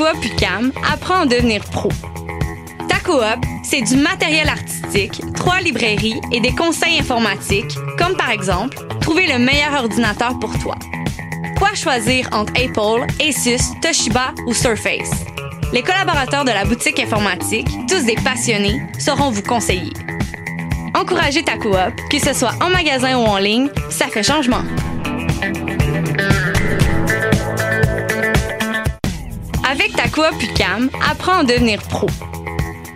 Coop UQAM, apprends à devenir pro. Ta coop, c'est du matériel artistique, 3 librairies et des conseils informatiques, comme par exemple, trouver le meilleur ordinateur pour toi. Quoi choisir entre Apple, Asus, Toshiba ou Surface? Les collaborateurs de la boutique informatique, tous des passionnés, sauront vous conseiller. Encouragez ta coop, que ce soit en magasin ou en ligne, ça fait changement. Avec ta coop UQAM, apprends à devenir pro.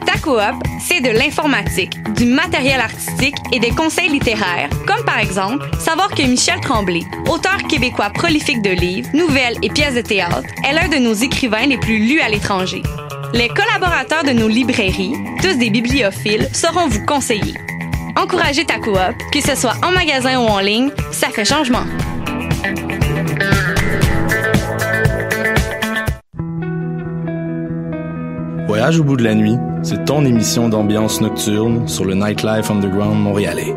Ta coop, c'est de l'informatique, du matériel artistique et des conseils littéraires, comme par exemple, savoir que Michel Tremblay, auteur québécois prolifique de livres, nouvelles et pièces de théâtre, est l'un de nos écrivains les plus lus à l'étranger. Les collaborateurs de nos librairies, tous des bibliophiles, sauront vous conseiller. Encouragez ta coop, que ce soit en magasin ou en ligne, ça fait changement. Voyage au bout de la nuit, c'est ton émission d'ambiance nocturne sur le Nightlife Underground montréalais.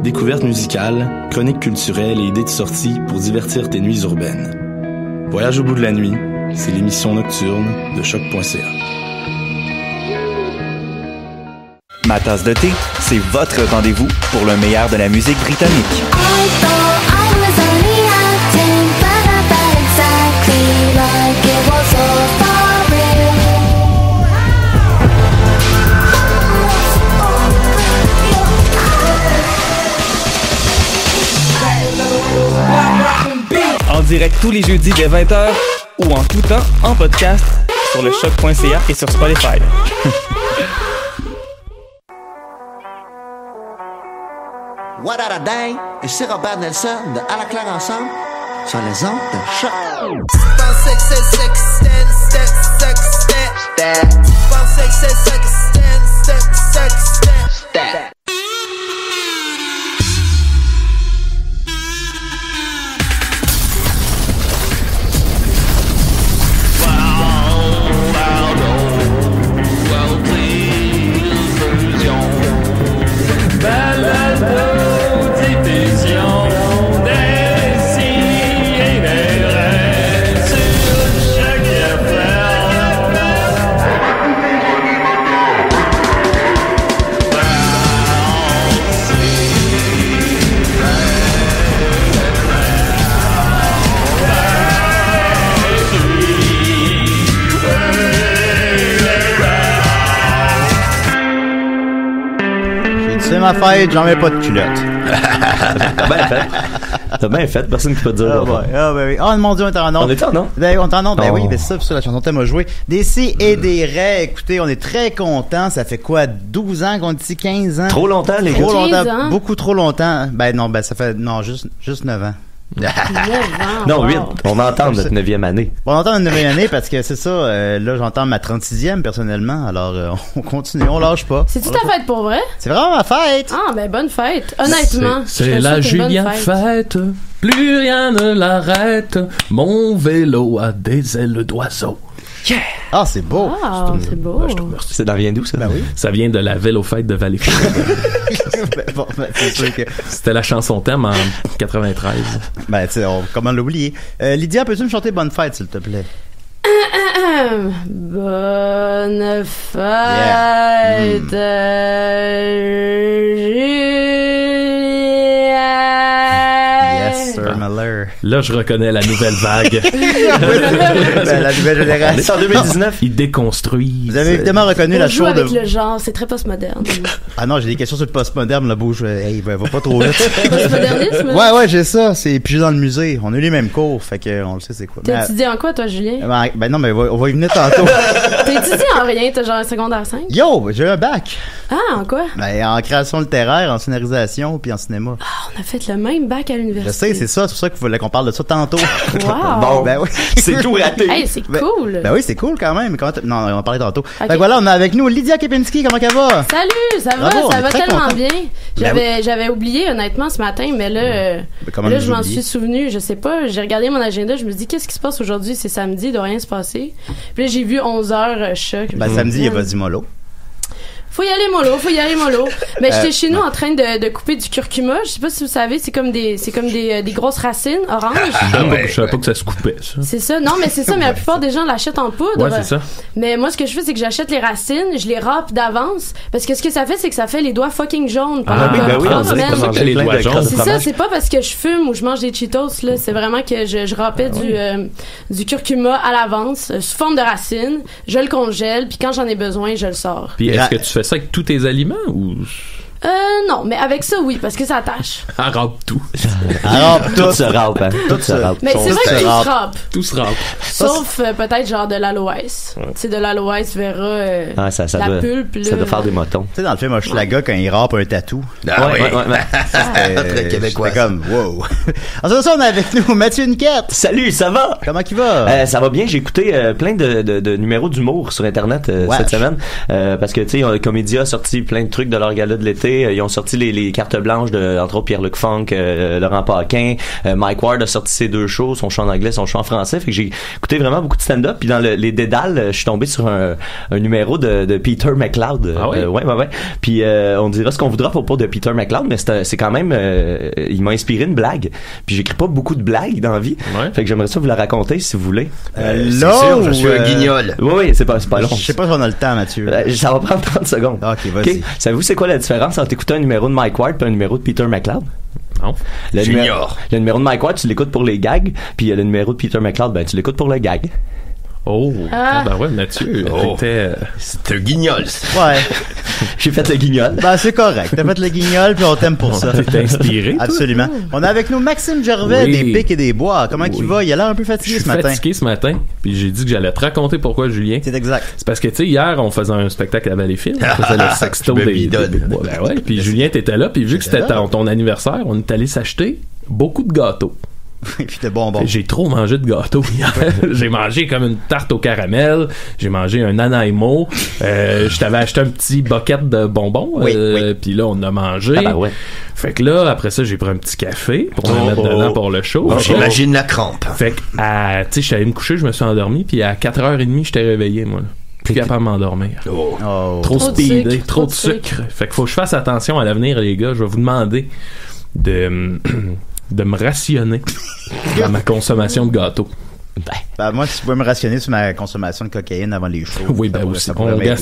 Découvertes musicales, chroniques culturelles et idées de sortie pour divertir tes nuits urbaines. Voyage au bout de la nuit, c'est l'émission nocturne de choc.ca. Ma tasse de thé, c'est votre rendez-vous pour le meilleur de la musique britannique. En direct tous les jeudis dès 20h ou en tout temps en podcast sur le choc.ca et sur Spotify. What a day! Ici Robert Nelson de À la claire ensemble sur les ondes de Choc. C'est ma fête, j'en mets pas de culotte. T'as bien fait. T'as bien fait, personne qui peut te dire. Oui. Oh mon Dieu, on est en onde. On est en onde? On est en onde, ben oui, ben ça, la chanson thème a joué. Des si et des raies, écoutez, on est très contents. Ça fait quoi, 12 ans qu'on est ici, 15 ans? Trop longtemps, les gars. Trop longtemps, beaucoup trop longtemps. Ben non, ben ça fait, non, juste 9 ans. 9 ans, non, 8. On entend notre 9e année. On entend notre 9e année parce que c'est ça, là, j'entends ma 36e personnellement. Alors, on continue, on lâche pas. C'est-tu ta fête pour vrai? C'est vraiment ma fête! Ah, ben bonne fête. Honnêtement. C'est la Julien fête. Plus rien ne l'arrête. Mon vélo a des ailes d'oiseau. Yeah! Ah, c'est beau! Ah, c'est beau. Je te remercie. Ça vient d'où, ça? Ben oui. Ça vient de la Vélo-fête de Valleyfield. Bon, c'est sûr que... C'était la chanson thème en 93. Ben, tu sais, comment l'oublier? Lydia, peux-tu me chanter Bonne Fête, s'il te plaît? Bonne fête, Yes, Sir Miller. Là, je reconnais la nouvelle vague. Ben, la nouvelle génération. On est en 2019. Ils déconstruisent. Vous avez évidemment reconnu la joue show de... avec le genre, c'est très postmoderne. Ah non, j'ai des questions sur le postmoderne, là, bouge. Hey, va pas trop vite. Postmodernisme? Ouais, j'ai ça. C'est pigé dans le musée. On a eu les mêmes cours, fait que on le sait c'est quoi. T'as étudié en quoi, toi, Julien? Ben non, mais on va y venir tantôt. T'as étudié en rien, t'as genre un secondaire 5? Yo, j'ai eu un bac. Ah, en quoi? Ben, en création littéraire, en scénarisation, puis en cinéma. Ah, on a fait le même bac à l'université. Je sais, c'est ça, c'est pour ça qu'il fallait qu'on parle de ça tantôt. Wow! Bon, ben oui. C'est tout raté. Hey, c'est cool! Ben oui, c'est cool quand même. Non, on va parler tantôt. Okay. Fait que voilà, on a avec nous Lydia Kepinski, comment elle va? Salut, ça va, Bravo, ça va tellement content. bien. J'avais oublié honnêtement ce matin, mais là, là je m'en suis souvenu, je sais pas, j'ai regardé mon agenda, je me suis dit qu'est-ce qui se passe aujourd'hui, c'est samedi, il doit rien se passer. Puis là j'ai vu 11h choc. Ben samedi, il y a Vasimolo. faut y aller mollo. Mais j'étais chez nous en train de couper du curcuma. Je sais pas si vous savez, c'est comme des grosses racines oranges. Je savais pas que ça se coupait, ça. C'est ça. Non, mais c'est ça. Mais la plupart des gens l'achètent en poudre. Ouais, c'est ça. Mais moi, ce que je fais, c'est que j'achète les racines, je les râpe d'avance. Parce que ce que ça fait, c'est que ça fait les doigts fucking jaunes. On dirait que manger les doigts jaunes. C'est ça, c'est pas parce que je fume ou je mange des Cheetos, là. C'est vraiment que je râpais du curcuma à l'avance, sous forme de racines. Je le congèle, puis quand j'en ai besoin, je le sors. Puis est-ce que tu fais ça avec tous tes aliments ou... Non, mais avec ça, oui, parce que ça attache. Râpe tout. Tout se râpe, hein. Tout se râpe. Mais c'est vrai que tout se râpe. Tout se râpe. Sauf peut-être genre de l'aloès. Tu sais, de l'aloès vera la pulpe. Ça doit faire des motons. Tu sais, dans le film Hochelaga, quand il râpe un tatou. Très québécois. C'était comme, wow. Ensuite, on a avec nous Mathieu Niquette. Salut, ça va? Comment il va? Ça va bien. J'ai écouté plein de numéros d'humour sur Internet cette semaine. Parce que, tu sais, Comédia a sorti plein de trucs de leur gala de l'été. Ils ont sorti les cartes blanches de, entre autres, Pierre-Luc Funk, Laurent Paquin. Mike Ward a sorti ses 2 shows, son show en anglais, son show en français. Fait que j'ai écouté vraiment beaucoup de stand-up. Puis dans les dédales, je suis tombé sur un numéro de Peter McLeod. Ah oui? Ouais. Puis on dira ce qu'on voudra à propos de Peter McLeod, mais c'est quand même... il m'a inspiré une blague. Puis j'écris pas beaucoup de blagues dans la vie. Ouais. Fait que j'aimerais ça vous la raconter, si vous voulez. C'est sûr, je suis un guignol. Oui, c'est pas long. Je sais pas si on a le temps, Mathieu. Ça va prendre 30 secondes. OK, vas-y. Okay. Savez-vous c'est quoi la différence entre écouter un numéro de Mike Ward et un numéro de Peter McLeod? Non. Le numéro de Mike Ward, tu l'écoutes pour les gags, puis le numéro de Peter McLeod, ben tu l'écoutes pour le gag. Oh, ben ouais, Mathieu, c'est un guignol. Ouais. J'ai fait le guignol. Ben, c'est correct. T'as fait le guignol, puis on t'aime pour ça. T'es inspiré, toi? Absolument. On a avec nous Maxime Gervais, des Pics et des Bois. comment il va? Il a l'air un peu fatigué ce matin. Je suis fatigué ce matin, puis j'ai dit que j'allais te raconter pourquoi, Julien. C'est exact. C'est parce que, tu sais, hier, on faisait un spectacle à Valleyfield. On faisait le sexto des Bois. Ben ouais, puis Julien, t'étais là, puis vu que c'était ton anniversaire, on est allé s'acheter beaucoup de gâteaux. Et puis de bonbons. J'ai trop mangé de gâteaux hier. J'ai mangé comme une tarte au caramel. J'ai mangé un Nanaimo. Je t'avais acheté un petit bucket de bonbons. Puis là, on a mangé. Ah ben ouais. Fait que là, après ça, j'ai pris un petit café pour me mettre dedans pour le show. J'imagine la crampe. Fait que, tu sais, je suis allé me coucher, je me suis endormi. Puis à 4h30, j'étais réveillé, moi. Plus capable de m'endormir. Trop speedé, trop de sucre. Fait que faut que je fasse attention à l'avenir, les gars. Je vais vous demander de me rationner dans ma consommation de gâteaux. Ben, moi, si tu pouvais me rationner sur ma consommation de cocaïne avant les shows. Oui, ben aussi. C'est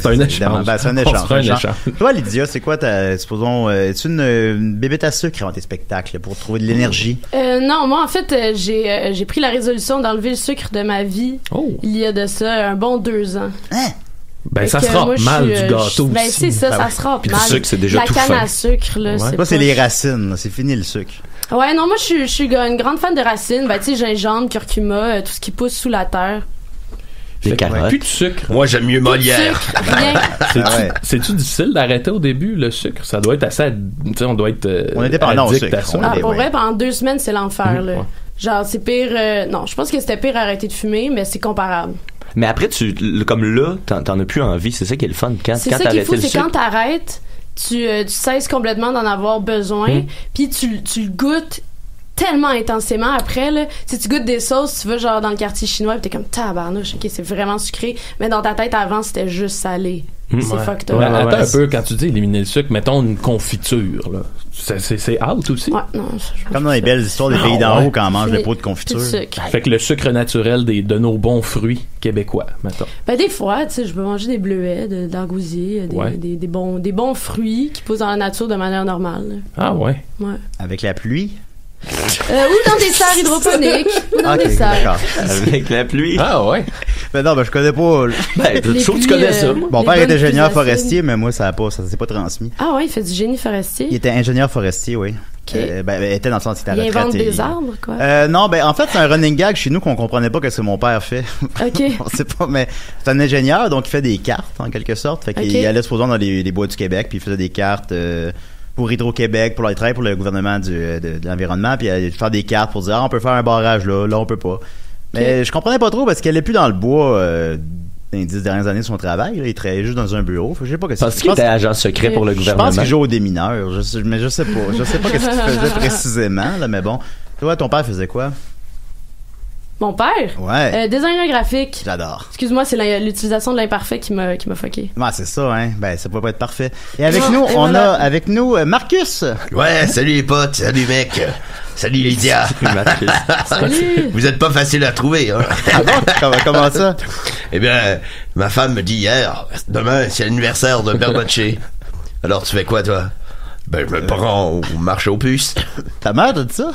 un échange. Ben, c'est un échange. Toi, Lydia, c'est quoi supposons, es-tu une bébête à sucre avant tes spectacles pour trouver de l'énergie? Non, moi, en fait, j'ai pris la résolution d'enlever le sucre de ma vie il y a de ça un bon 2 ans. Hein? Ben, ça se râpe mal du gâteau. Ben, c'est ça, ça se râpe mal. Le sucre, c'est déjà tout fin. La canne à sucre, là. Moi, c'est les racines, c'est fini le sucre. Ouais, non, moi, je suis une grande fan de racines. Ben, tu sais, gingembre, curcuma, tout ce qui pousse sous la terre. Des carottes. Plus de sucre. Moi, j'aime mieux Molière. C'est-tu difficile d'arrêter au début, le sucre? Ça doit être assez... Tu sais, on doit être... on est dépendant au sucre. Pour vrai, pendant 2 semaines, c'est l'enfer, là. Genre, c'est pire... non, je pense que c'était pire arrêter de fumer, mais c'est comparable. Mais après, comme là, t'en as plus envie. C'est ça qui est le fun. C'est ça qui est fou, c'est quand t'arrêtes, tu cesses complètement d'en avoir besoin, puis tu le goûtes tellement intensément après, là. Si tu goûtes des sauces, tu vas genre dans le quartier chinois pis t'es comme tabarnouche, ok, c'est vraiment sucré, mais dans ta tête avant c'était juste salé. C'est fucked up. Attends un peu, quand tu dis éliminer le sucre, mettons une confiture, là. C'est out aussi. Ouais, non, comme dans les belles histoires des pays d'en haut quand on mange des pots de confiture. Fait que le sucre naturel de nos bons fruits québécois, mettons. Ben, des fois, tu sais, je peux manger des bleuets, d'argousier, des bons fruits qui poussent dans la nature de manière normale. Là. Ah ouais? Ouais. Avec la pluie? Ou dans des serres hydroponiques. Ou dans des serres. D'accord. Avec la pluie. Ah ouais. Ben non, je connais pas. Ben, je trouve que tu connais ça. Mon père était ingénieur forestier, mais moi, ça s'est pas transmis. Ah ouais, il fait du génie forestier. Il était ingénieur forestier, oui. Okay. Il était dans le sens, il était à la retraite. Il invente des arbres, quoi. Non, ben, en fait, c'est un running gag chez nous qu'on comprenait pas que c'est mon père fait. OK. On sait pas, mais c'est un ingénieur, donc il fait des cartes, en quelque sorte. Fait qu'il allait, supposons, dans les bois du Québec, puis il faisait des cartes, pour Hydro-Québec, pour le gouvernement de l'environnement, puis il faire des cartes pour dire, on peut faire un barrage là on peut pas. Mais je comprenais pas trop parce qu'elle est plus dans le bois dans les 10 dernières années de son travail. Là, il travaillait juste dans un bureau. Je sais pas Parce qu'il était agent secret pour le gouvernement. Je pense qu'il joue au démineur. Mais je sais pas. Je sais pas qu'est-ce qu'il faisait précisément, là, mais bon. Toi, ton père faisait quoi? Mon père? Ouais. Designer graphique. J'adore. Excuse-moi, c'est l'utilisation de l'imparfait qui m'a fucké. Ouais, c'est ça, hein. Ben, ça peut pas être parfait. Et avec nous, on a avec nous Marcus. Ouais, salut les potes, salut mec. Salut Lydia. Salut. Vous êtes pas facile à trouver, hein. Ah bon? Comment ça? Eh bien, ma femme me dit hier, demain, c'est l'anniversaire de Bernatchez. Alors, tu fais quoi, toi? Ben, je me prends au marché aux puces. Ta mère t'a dit ça?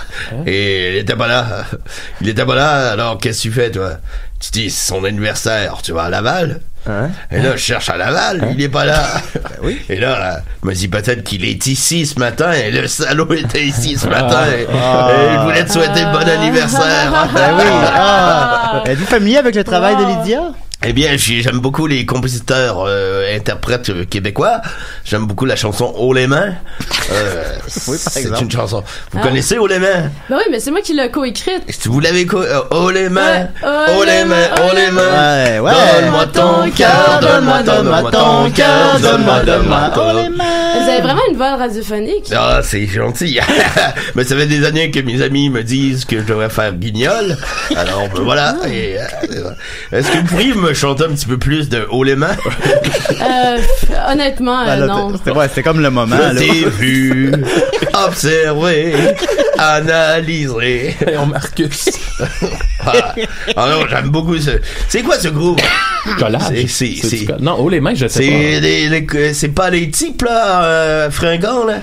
Et il était pas là. Il était pas là, alors qu'est-ce que tu fais, toi? Tu dis, c'est son anniversaire, tu vas à Laval? Hein? Et là, je cherche à Laval, il est pas là. Ben oui. Et là, je me dis peut-être qu'il est ici ce matin, et le salaud était ici ce matin, et il voulait te souhaiter bon anniversaire. Ben oui. Êtes-vous familier avec le travail de Lydia? Eh bien, j'aime beaucoup les compositeurs, interprètes québécois. J'aime beaucoup la chanson Haut les mains. Oui, par exemple. C'est une chanson. Vous connaissez Haut les mains? Ben oui, mais c'est moi qui l'ai coécrite. Vous l'avez Haut les mains, Ouais. haut les mains, haut les mains. Ouais. Donne-moi ton cœur, donne-moi ton cœur, donne-moi Oh, les mains. Vous avez vraiment une voix radiophonique. Ah, c'est gentil. Mais ça fait des années que mes amis me disent que je devrais faire Guignol. Alors, ben voilà. Et, est-ce que vous pourriez me chanter un petit peu plus de Haut les mains? Honnêtement, Ben là, non. c'était comme le moment. Je là. t'ai vu, observé, analysé. On Marcus. Ah non, j'aime beaucoup ce. C'est quoi ce groupe? Collage. C'est Non, oh les mains, je sais pas. c'est pas les types là, fringants là.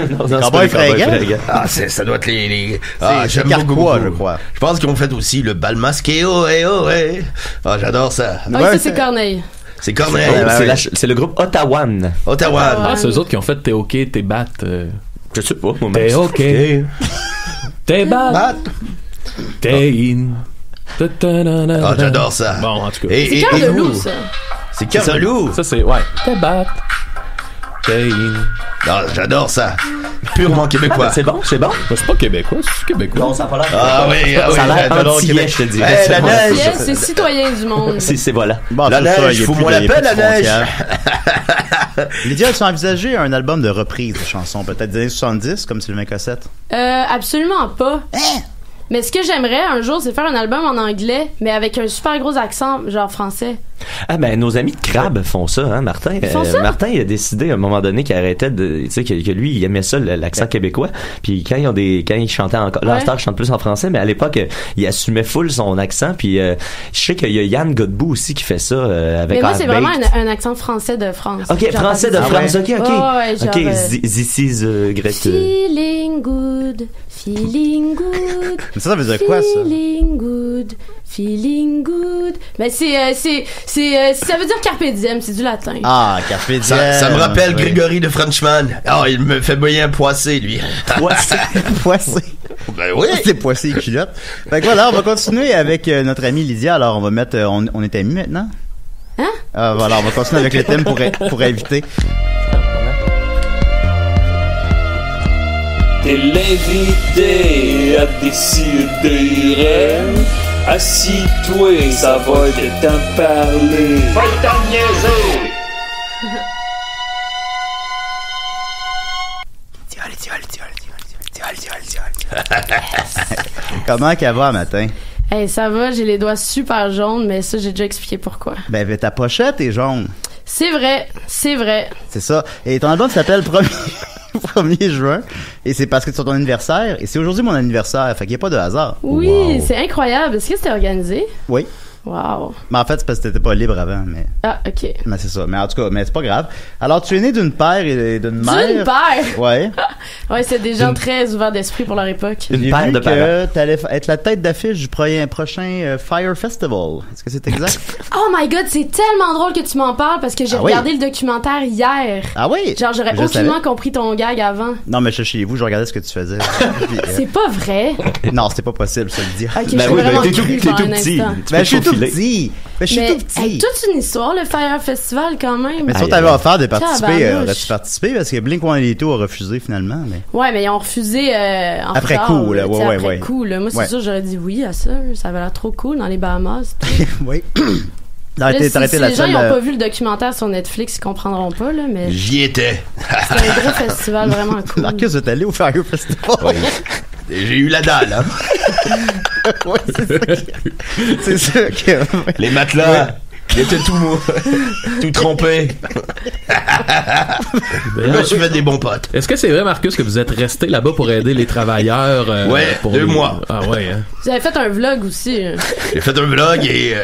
Non, Cowboy c'est pas les cowboys fringants? fringants. Ah, ça doit être les. C'est j'aime Carquois, beaucoup. je crois. Je pense qu'ils ont fait aussi le bal masqué. Oh, hey, oh, hey. Ah, j'adore ça. Ah, Ouais, ça, c'est Corneille. C'est Corneille. Oh, ouais. c'est le groupe Ottawan. Ottawa. Ah, c'est eux autres qui ont fait T'es OK, t'es bat. Je sais pas, moi T'es OK. T'es bat. T'es in. Ah, j'adore ça. Bon, en tout cas. C'est Cœur de loup, ça. C'est Cœur de loup. Ça, c'est. Ouais. T'es bat. T'es in. Ah, j'adore ça. Purement québécois. C'est bon, c'est bon. C'est pas québécois, c'est québécois. Non, ça a pas l'air. Ah oui, Ça a l'air j'adore antillais, Québec. je te dis. Hey, la neige. Yes, c'est citoyen du monde. C'est voilà. Bon, La c'est ça, neige, il y a fous-moi plus la de- paix, il y a la plus de neige. frontières. Lydia, as-tu envisagé un album de reprise de chansons, peut-être des années 70, comme Sylvain Cossette? Absolument pas. Mais ce que j'aimerais un jour, c'est faire un album en anglais, mais avec un super gros accent, genre français. Ah ben nos amis de Crab font ça, hein, Martin. Ils font ça? Martin il a décidé à un moment donné qu'il arrêtait de, tu sais que lui il aimait ça l'accent québécois. Puis quand ils chantaient encore, là, Ouais. à cette heure, ils chantent plus en français, mais à l'époque il assumait full son accent. Puis je sais qu'il y a Yann Godbout aussi qui fait ça avec. Mais moi, c'est Heartbeat. vraiment un accent français de France. Ok, Genre, français de par France. exemple. Ok, ok. Ouais, genre, Ok, this is great. Feeling good, feeling good. Mais ça veut dire quoi, ça? Feeling good, feeling good. Ben ça veut dire carpe diem, c'est du latin. Ah, Carpe Diem. Ça me rappelle Oui. Grégory de Frenchman. Ah, il me fait bien poisser, lui. Poissé. Ben oui. C'est poissé et culotte. Fait que voilà, on va continuer avec notre amie Lydia. Alors, on va mettre... on est amis maintenant? Hein? Voilà, on va continuer avec le thème pour inviter. T'es l'invité à décider. Assis-toi, ça va de t'en parler. Va t'en niaiser! Comment qu'elle va, matin? Hey, ça va, j'ai les doigts super jaunes, mais ça, j'ai déjà expliqué pourquoi. Ben, ta pochette est jaune. C'est vrai, c'est vrai. C'est ça. Et ton album s'appelle 1er juin. Et c'est parce que c'est ton anniversaire. Et c'est aujourd'hui mon anniversaire. Fait qu'il n'y a pas de hasard. Oui, Wow. c'est incroyable. Est-ce que c'était organisé? Oui. Wow. Mais en fait, c'est parce que t'étais pas libre avant. Ah, ok. Mais c'est ça. Mais en tout cas, mais c'est pas grave. Alors, tu es né d'une père et d'une mère. D'une paire! Ouais. Ouais, c'est des gens très ouverts d'esprit pour leur époque. J'ai vu que t'allais être la tête d'affiche du prochain Fire Festival. Est-ce que c'est exact? Oh my god, c'est tellement drôle que tu m'en parles parce que j'ai regardé le documentaire hier. Ah oui? Genre, j'aurais Je aucunement savais. compris ton gag avant. Non, mais je suis chez vous, je regardais ce que tu faisais. Puis, C'est pas vrai. Non, c'était pas possible, ça le dire. Ok, je suis vraiment cru pendant un instant. Ben, je suis tout petit. Ben, je suis Mais tout petit. hey, toute une histoire, le Fire Festival, quand même. Mais si on t'avait offert de participer, Tabarnouche. aurais-tu participé? Parce que Blink-182 a refusé finalement. Mais... Ouais, mais ils ont refusé en Après retard, coup, là. tu sais, Ouais, après ouais. coup, là. Moi, c'est Ouais. sûr, j'aurais dit oui à ça. Ça avait l'air trop cool dans les Bahamas. Oui. Là, T'as si arrêté les la gens seule, n'ont pas vu le documentaire sur Netflix, ils comprendront pas, là, mais J'y étais. c'est un gros festival vraiment cool. Marcus est allé au Fire Festival. J'ai eu la dalle, hein. Ouais, c'est ça que... Les matelas, ils étaient tout trempés. Je me suis fait des bons potes. Est-ce que c'est vrai, Marcus, que vous êtes resté là-bas pour aider les travailleurs? Ouais, pour 2 mois. Ah ouais, hein? Vous avez fait un vlog aussi. J'ai fait un vlog et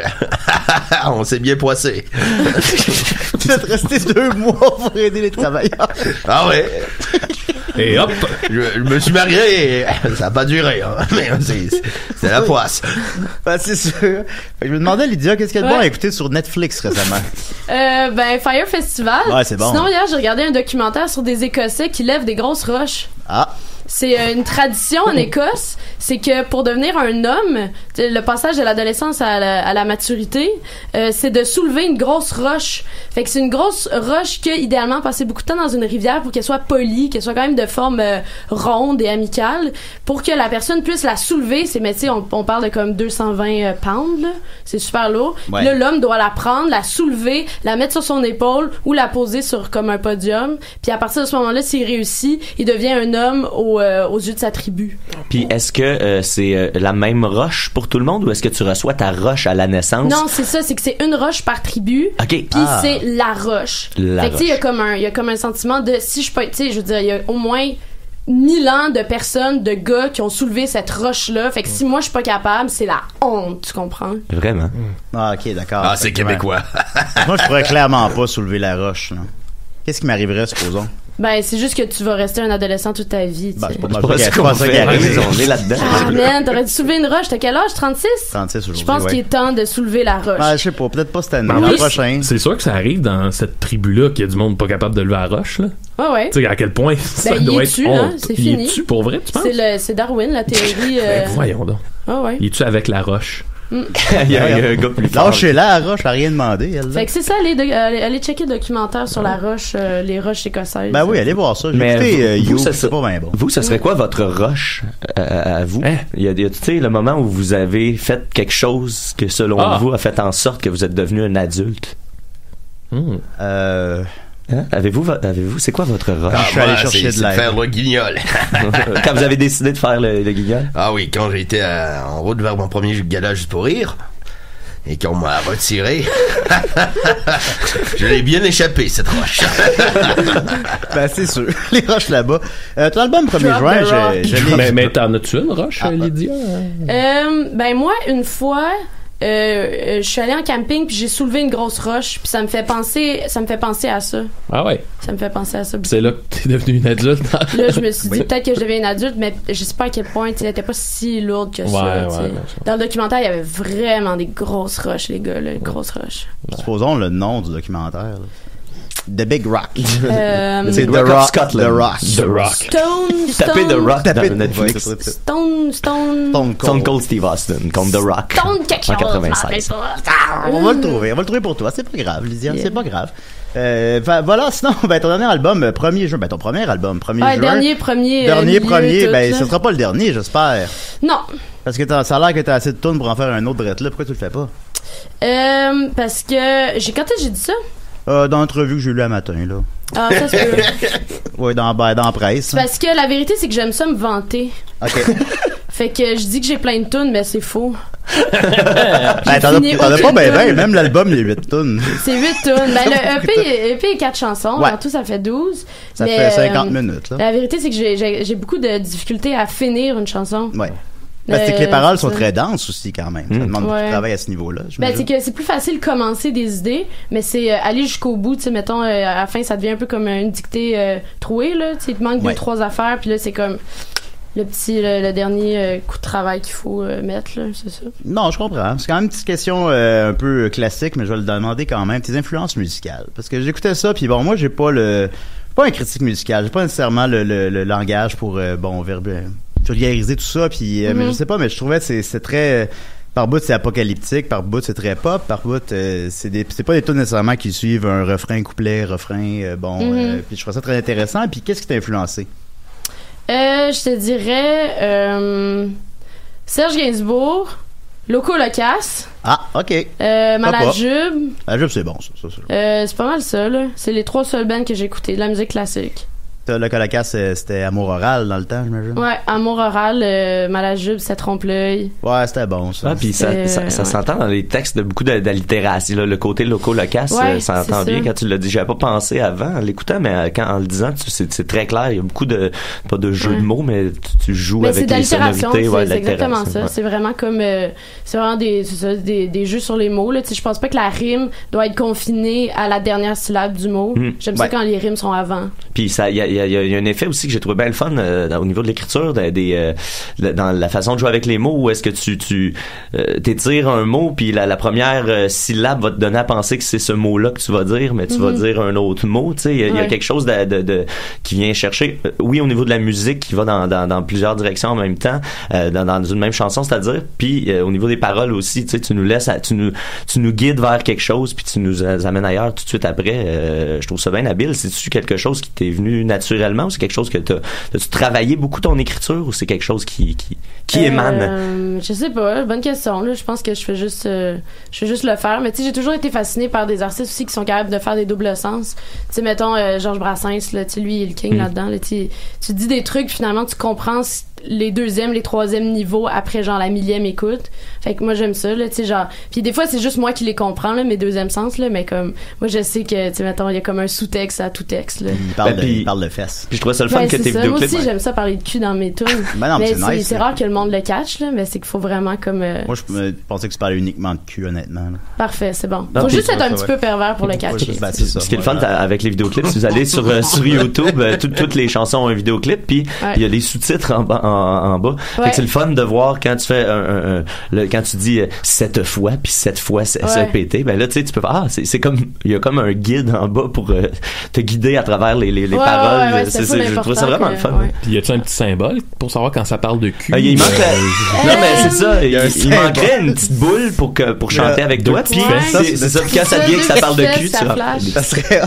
on s'est bien poissé. Tu êtes resté 2 mois pour aider les travailleurs. Ah ouais. Et hop! Je me suis marié et ça n'a pas duré, hein. Mais c'est la poisse. Ben, c'est sûr. Je me demandais, Lydia, qu'est-ce qu'il y a de bon à écouter sur Netflix récemment? Ben, Fire Festival. Ouais, c'est bon. Sinon, hier, j'ai regardé un documentaire sur des Écossais qui lèvent des grosses roches. Ah. C'est une tradition en Écosse, c'est que pour devenir un homme, le passage de l'adolescence à la maturité, c'est de soulever une grosse roche. Fait que c'est une grosse roche que, idéalement, passer beaucoup de temps dans une rivière pour qu'elle soit polie, qu'elle soit quand même de forme ronde et amicale, pour que la personne puisse la soulever. C'est, mais tu sais, on parle de comme 220 pounds, là. C'est super lourd. Ouais. Puis là, l'homme doit la prendre, la soulever, la mettre sur son épaule ou la poser sur comme un podium. Puis à partir de ce moment-là, s'il réussit, il devient un homme aux yeux de sa tribu. Puis est-ce que c'est la même roche pour tout le monde ou est-ce que tu reçois ta roche à la naissance? Non, c'est ça, c'est que c'est une roche par tribu. OK. Puis c'est la roche. Fait que tu sais, il y a comme un sentiment de si je peux, tu sais, je veux dire, il y a au moins 1000 ans de personnes, de gars qui ont soulevé cette roche-là. Fait que si moi je suis pas capable, c'est la honte, tu comprends? Vraiment? Ah, ok, d'accord. Ah, c'est québécois. Moi, je pourrais clairement pas soulever la roche, là. Qu'est-ce qui m'arriverait, supposons? Ben, c'est juste que tu vas rester un adolescent toute ta vie, tu sais. C'est pas ça qui arrive. On est là-dedans. Ah, man, t'aurais dû soulever une roche. T'as quel âge? 36? 36 aujourd'hui, Je pense qu'il est temps de soulever la roche. Ah, je sais pas, peut-être pas cette année, Ben l'an oui, prochain. C'est sûr que ça arrive dans cette tribu-là qu'il y a du monde pas capable de lever la roche, là. Ouais. Tu sais, à quel point ça Ben, doit il être est-tu, honte. hein? C'est fini. Il est-tu, pour vrai, tu penses? C'est Darwin, la théorie. Ben, voyons donc. Ah ouais. Il est-tu avec la roche? Il y a un gars plus fort. Lâchez-la, la roche, elle a rien demandé, elle. Fait que c'est ça, allez checker le documentaire sur la roche, les roches écossaises. Ben oui, allez voir ça. J'ai Mais écouté vous, You, c'est pas bien bon. Vous, ce serait quoi votre roche à vous? Il y a tu sais, le moment où vous avez fait quelque chose que, selon vous, a fait en sorte que vous êtes devenu un adulte. Hein? Avez-vous, c'est quoi votre roche? Quand je suis allé chercher de l'aide. Faire le guignol. Quand vous avez décidé de faire le guignol? Ah oui, quand j'étais en route vers mon premier gala juste pour rire, et qu'on m'a retiré, je l'ai bien échappé, cette roche. Ben, c'est sûr. Les roches là-bas. Ton album 1er juin, Mais t'en as-tu une roche, Lydia? Ben moi, une fois... je suis allée en camping puis j'ai soulevé une grosse roche puis ça me fait penser à ça. Ah ouais. Ça me fait penser à ça. C'est là que t'es devenue une adulte. Là, je me suis dit peut-être que je deviens une adulte, mais je sais pas à quel point elle était pas si lourde que ça. Dans le documentaire, il y avait vraiment des grosses roches, les gars, là, grosses roches. Supposons le nom du documentaire. Là. The Big Rock. C'est The Rock, Scotland. The Rock. Tapez The Rock dans Netflix. Stone Cold Steve Austin contre The Rock. Stone quelque chose. En 96. On va le trouver pour toi. C'est pas grave, Lydia, c'est pas grave. Voilà, sinon, ton dernier album, 1er juin, ton premier album, 1er juin. Premier, ben, ce sera pas le dernier, j'espère. Non. Parce que ça a l'air que t'as assez de tunes pour en faire un autre drette là. Pourquoi tu le fais pas? Parce que, quand j'ai dit ça? Dans l'entrevue que j'ai lu un matin, là. Ah, ça se peut. Oui, dans la presse. Parce que la vérité, c'est que j'aime ça me vanter. OK. Fait que je dis que j'ai plein de tunes, mais c'est faux. Ben, t'en as pas ben, même l'album, il y a 8 tunes. C'est 8 tunes. Ben, le EP est 4 chansons. Ouais. En tout, ça fait 12. Ça fait 50 minutes, là. La vérité, c'est que j'ai beaucoup de difficultés à finir une chanson. Ouais. Ben, c'est que les paroles sont très denses aussi, quand même. Ça demande beaucoup de travail à ce niveau-là. Ben, c'est que c'est plus facile de commencer des idées, mais c'est aller jusqu'au bout. Tu sais, mettons, à la fin, ça devient un peu comme une dictée trouée, là. Tu sais, il te manque 2-3 affaires, puis là, c'est comme le dernier coup de travail qu'il faut mettre, là, c'est ça. Non, je comprends. C'est quand même une petite question un peu classique, mais je vais le demander quand même. Tes influences musicales. Parce que j'écoutais ça, puis bon, moi, j'ai pas un critique musical. J'ai pas nécessairement le langage pour, vulgariser tout ça, puis mais je sais pas, mais je trouvais que c'est très par bout c'est apocalyptique, par bout c'est très pop, par bout c'est pas des tunes nécessairement qui suivent un refrain, couplet, refrain, puis je trouvais ça très intéressant. Puis qu'est-ce qui t'a influencé? Je te dirais Serge Gainsbourg, Loco Locas. Ah, ok. Malajube. Malajube, c'est bon, ça. C'est pas mal ça, là. C'est les 3 seuls bands que j'ai écoutés, de la musique classique. Le colocasse, c'était Amour oral dans le temps, j'imagine. Ouais, Amour oral, Malajube, ça trompe-l'œil. Ouais, c'était bon, ça. Ah, puis ça s'entend dans les textes de beaucoup d'allitération, là, le côté loco-locace, ça s'entend bien quand tu l'as dit. J'avais pas pensé avant en l'écoutant, mais en le disant, c'est très clair. Il y a beaucoup de, pas de jeux de mots, mais tu joues avec les sonorités. C'est exactement ça. C'est vraiment comme, c'est vraiment des jeux sur les mots, là. Tu sais, je pense pas que la rime doit être confinée à la dernière syllabe du mot. J'aime ça quand les rimes sont avant. Puis il y a un effet aussi que j'ai trouvé bien le fun au niveau de l'écriture, dans la façon de jouer avec les mots, où est-ce que tu t'étires un mot, puis la première syllabe va te donner à penser que c'est ce mot-là que tu vas dire, mais tu vas dire un autre mot. Tu sais, il y a quelque chose de qui vient chercher, oui, au niveau de la musique, qui va dans plusieurs directions en même temps, dans une même chanson, c'est-à-dire, puis au niveau des paroles aussi, tu sais, tu nous laisses, tu nous guides vers quelque chose, puis tu nous amènes ailleurs tout de suite après. Je trouve ça bien habile. C'est-tu quelque chose qui t'est venu naturellement, ou c'est quelque chose que t'as-tu travaillé beaucoup ton écriture, ou c'est quelque chose qui émane? Je sais pas, bonne question, là. Je pense que je fais juste le faire, mais tu sais, j'ai toujours été fascinée par des artistes aussi qui sont capables de faire des doubles sens. Tu sais, mettons Georges Brassens, là, tu sais, lui il est le king là-dedans, là, tu dis des trucs, finalement tu comprends les deuxième, les troisième niveaux après genre la millième écoute. Fait que moi j'aime ça, là, tu sais, genre, puis des fois c'est juste moi qui les comprends, là, mes deuxièmes sens, là, mais comme moi je sais que, tu sais, mettons, il y a comme un sous-texte à tout texte, là. Il parle de fesses. Puis je trouvais ça le fun que tes vidéoclips. Moi aussi j'aime ça parler de cul dans mes tunes. Mais c'est rare que le monde le catch, là, mais c'est qu'il faut vraiment comme moi je pensais que tu parlais uniquement de cul, honnêtement, là. Parfait, c'est bon. Faut juste être un petit peu pervers pour le catcher. Ce qui est le fun avec les vidéoclips, si vous allez sur YouTube, toutes les chansons ont un vidéoclip, puis il y a les sous-titres en bas. Fait que c'est le fun de voir quand tu fais quand tu dis cette fois, puis cette fois SEPT, ben là tu sais, tu peux faire c'est comme il y a comme un guide en bas pour te guider à travers les paroles. Je trouve ça vraiment le fun. Puis y a-tu un petit symbole pour savoir quand ça parle de cul? Il manque non mais c'est ça, il manquerait une petite boule pour chanter avec toi, puis c'est ça, quand ça devient que ça parle de cul, ça serait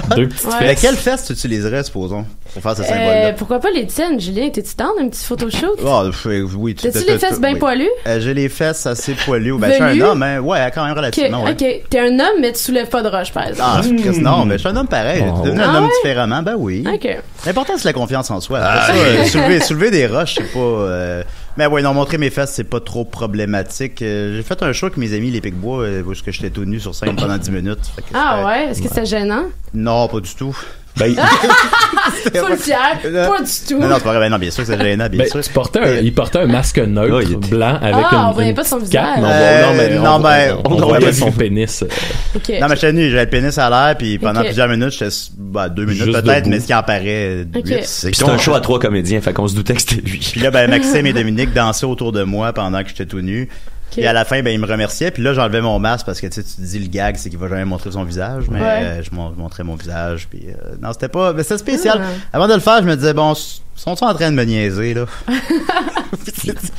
mais quelle fesse tu utiliserais, supposons, pour faire ce symbole-là? Pourquoi pas les tiennes, Julien? T'es-tu down un petit photoshoot? Oui, t'as-tu les fesses bien poilues? J'ai les fesses assez poilues. Ben, je suis un homme, hein. Ouais, quand même relativement, ouais. OK. T'es un homme, mais tu soulèves pas de roche, par exemple. Non, mais je suis un homme pareil. Je suis un homme différemment, ben oui. OK. L'important, c'est la confiance en soi. Soulever des roches, c'est pas... Mais ouais, non, montrer mes fesses, c'est pas trop problématique. J'ai fait un show avec mes amis, les Picbois, où j'étais tout nu sur scène pendant 10 minutes. Ouais? Est-ce que c'était gênant? Non, pas du tout. Full fier, pas du tout. Non, c'est pas vrai. Non, bien sûr que c'est gênant, bien sûr. Il portait un masque neutre, blanc, avec on voyait pas son visage. Non, mais on voyait son pénis. Non, mais j'étais nu, j'avais le pénis à l'air, puis pendant plusieurs minutes, j'étais, 2 minutes juste peut-être, debout. Mais ce qui en paraît, c'est un show à 3 comédiens, fait qu'on se doutait que c'était lui. Puis là, Maxime et Dominique dansaient autour de moi pendant que j'étais tout nu. Puis à la fin, ils me remerciaient. Puis là, j'enlevais mon masque parce que tu te dis le gag, c'est qu'il va jamais montrer son visage. Mais je montrais mon visage. Puis non, c'était pas. Mais c'était spécial. Avant de le faire, je me disais sont-ils en train de me niaiser là?